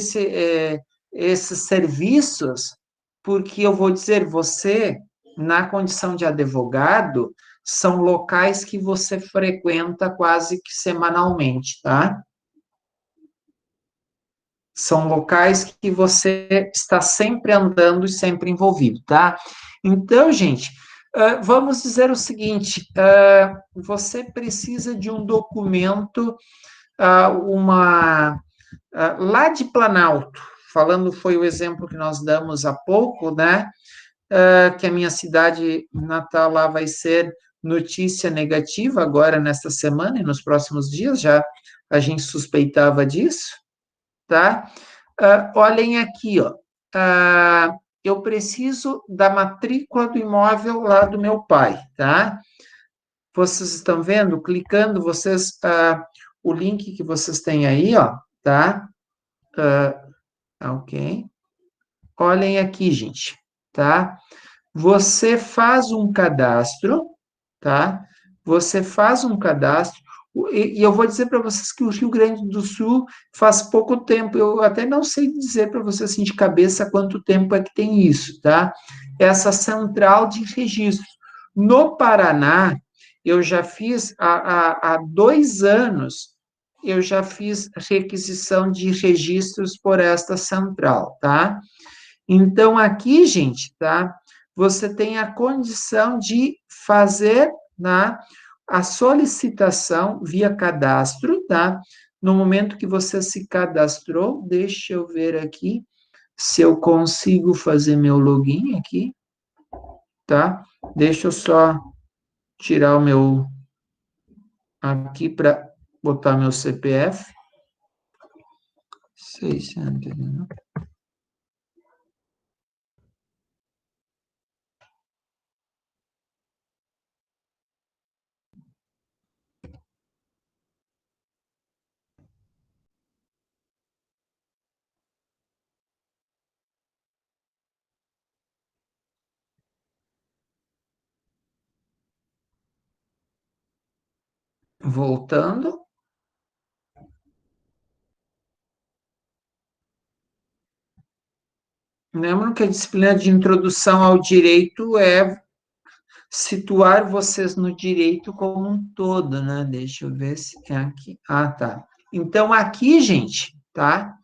esses serviços, porque eu vou dizer, você, na condição de advogado, são locais que você frequenta quase que semanalmente, tá? São locais que você está sempre andando e sempre envolvido, tá? Então, gente, vamos dizer o seguinte: você precisa de um documento, lá de Planalto, falando, foi o exemplo que nós damos há pouco, né? Que a minha cidade natal lá vai ser notícia negativa agora nesta semana e nos próximos dias, já a gente suspeitava disso, tá? Olhem aqui, ó. Eu preciso da matrícula do imóvel lá do meu pai, tá? vocês estão vendo? Clicando, o link que vocês têm aí, ó, tá? Ok. Olhem aqui, gente, tá? Você faz um cadastro, tá? Você faz um cadastro, e eu vou dizer para vocês que o Rio Grande do Sul faz pouco tempo, eu até não sei dizer para vocês assim de cabeça quanto tempo é que tem isso, tá? Essa central de registros. No Paraná, eu já fiz, há 2 anos, eu já fiz requisição de registros por esta central, tá? Então, aqui, gente, tá? Você tem a condição de fazer, né, a solicitação via cadastro, tá? No momento que você se cadastrou, deixa eu ver aqui se eu consigo fazer meu login aqui, tá? Deixa eu só tirar o meu aqui para botar meu CPF. 600, né? Voltando. Lembram que a disciplina de introdução ao direito é situar vocês no direito como um todo, né? Deixa eu ver se é aqui. Ah, tá. Então, aqui, gente, tá?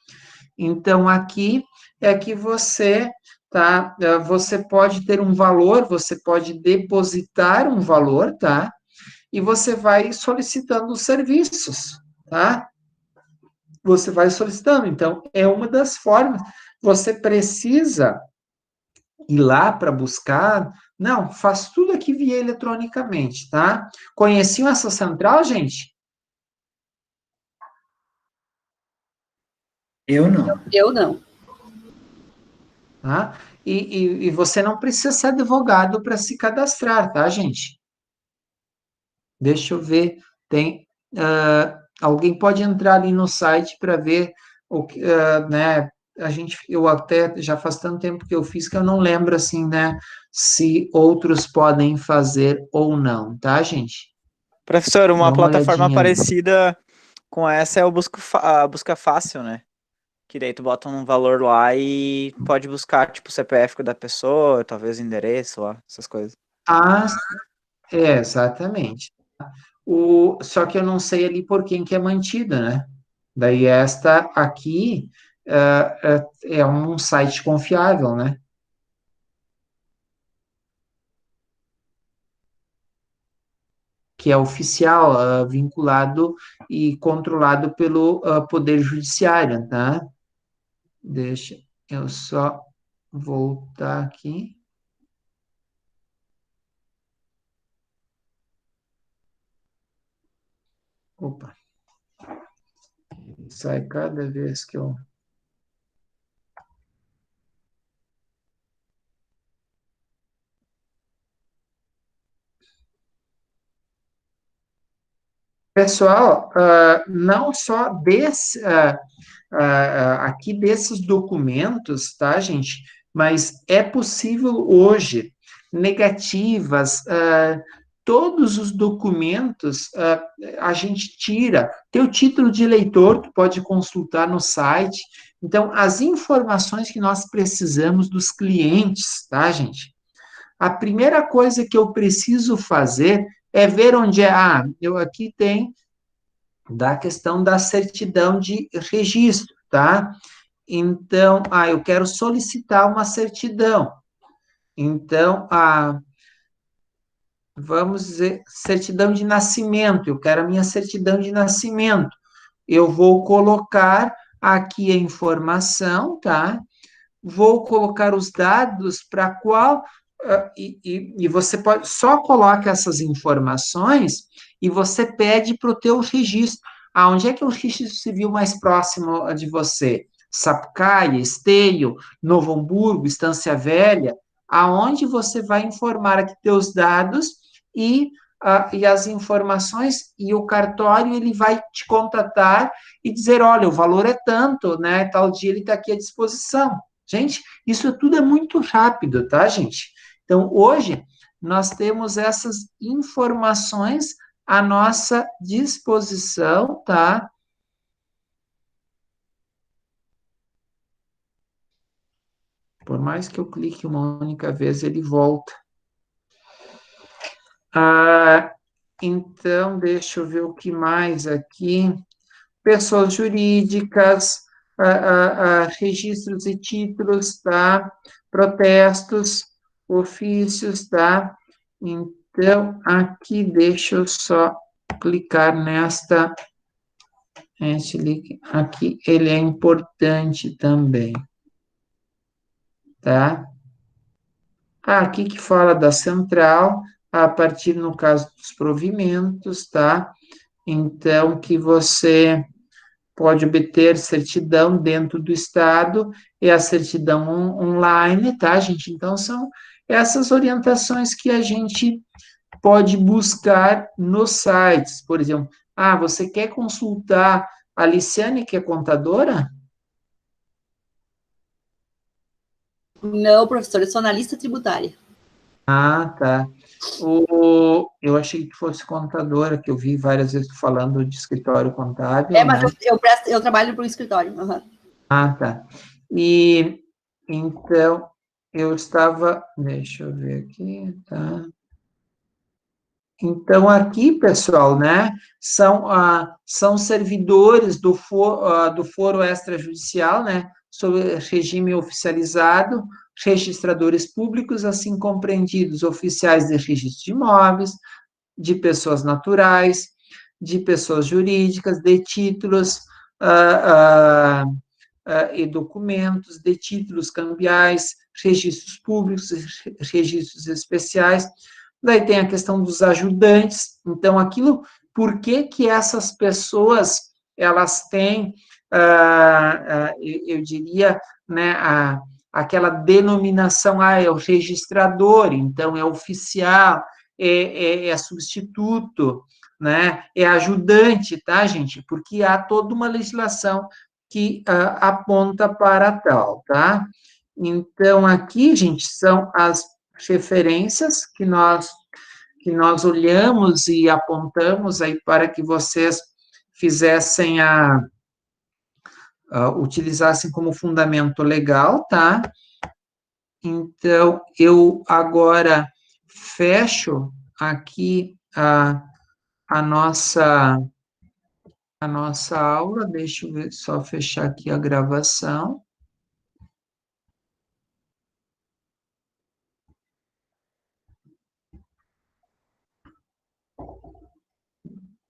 Então, aqui é que você, tá? Você pode ter um valor, você pode depositar um valor, tá? E você vai solicitando os serviços, tá? Você vai solicitando. Então, é uma das formas. Você precisa ir lá para buscar. Não, faz tudo aqui via eletronicamente, tá? Conheciam essa central, gente? Eu não. Eu não. Tá? E você não precisa ser advogado para se cadastrar, tá, gente? Deixa eu ver. Tem, alguém pode entrar ali no site para ver o que, né? Eu até já faz tanto tempo que eu fiz que eu não lembro assim, né? Se outros podem fazer ou não, tá, gente? Professor, Dá uma uma plataforma olhadinha ali. parecida com essa é o a Busca Fácil, né? Que daí tu bota um valor lá e pode buscar, tipo, o CPF da pessoa, talvez o endereço lá, essas coisas. Ah, exatamente. Só que eu não sei ali por quem que é mantida, né? Daí esta aqui é um site confiável, né? Que é oficial, vinculado e controlado pelo Poder Judiciário, tá? Deixa eu só voltar aqui. Opa. Sai cada vez que eu... Pessoal, não só aqui desses documentos, tá, gente? Mas é possível hoje, negativas, todos os documentos a gente tira. Teu título de eleitor, tu pode consultar no site. Então, as informações que nós precisamos dos clientes, tá, gente? A primeira coisa que eu preciso fazer é ver onde é. Ah, eu aqui tenho da questão da certidão de registro, tá? Então, eu quero solicitar uma certidão. Então, vamos dizer, certidão de nascimento, eu quero a minha certidão de nascimento. Eu vou colocar aqui a informação, tá? Vou colocar os dados para qual, e você pode, só coloca essas informações e você pede para o teu registro. Onde é que é o registro civil mais próximo de você? Sapucaia, Esteio, Novo Hamburgo, Estância Velha, aonde você vai informar aqui teus dados e e as informações, e o cartório ele vai te contatar e dizer, olha, o valor é tanto, né? Tal dia ele está aqui à disposição. Gente, isso tudo é muito rápido, tá, gente? Então, hoje, nós temos essas informações à nossa disposição, tá? Por mais que eu clique uma única vez, ele volta. Então, deixa eu ver o que mais aqui. Pessoas jurídicas, registros e títulos, tá? Protestos, ofícios, tá? Então, aqui, deixa eu só clicar nesta. Esse link aqui, ele é importante também, tá? Aqui que fala da central, a partir, no caso, dos provimentos, tá? Então, que você pode obter certidão dentro do Estado e a certidão online, tá, gente? Então, são essas orientações que a gente pode buscar nos sites. Por exemplo, você quer consultar a Liciane, que é contadora? Não, professor, eu sou analista tributária. Tá. Eu achei que fosse contadora, que eu vi várias vezes falando de escritório contábil, Mas né? eu trabalho para o escritório. Uhum. Tá. E, então, eu estava... Deixa eu ver aqui, tá? Então, aqui, pessoal, né, são servidores do foro extrajudicial, né, sob regime oficializado, registradores públicos, assim compreendidos oficiais de registro de imóveis, de pessoas naturais, de pessoas jurídicas, de títulos e documentos, de títulos cambiais, registros públicos, registros especiais. Daí tem a questão dos ajudantes. Então, por que essas pessoas, elas têm, eu diria, né, aquela denominação, é o registrador, então é oficial, é substituto, né, é ajudante, tá, gente? Porque há toda uma legislação que aponta para tal, tá? Então, aqui, gente, são as referências que nós olhamos e apontamos aí para que vocês fizessem utilizassem como fundamento legal, tá? Então, eu agora fecho aqui a nossa aula, deixa eu ver, só fechar aqui a gravação.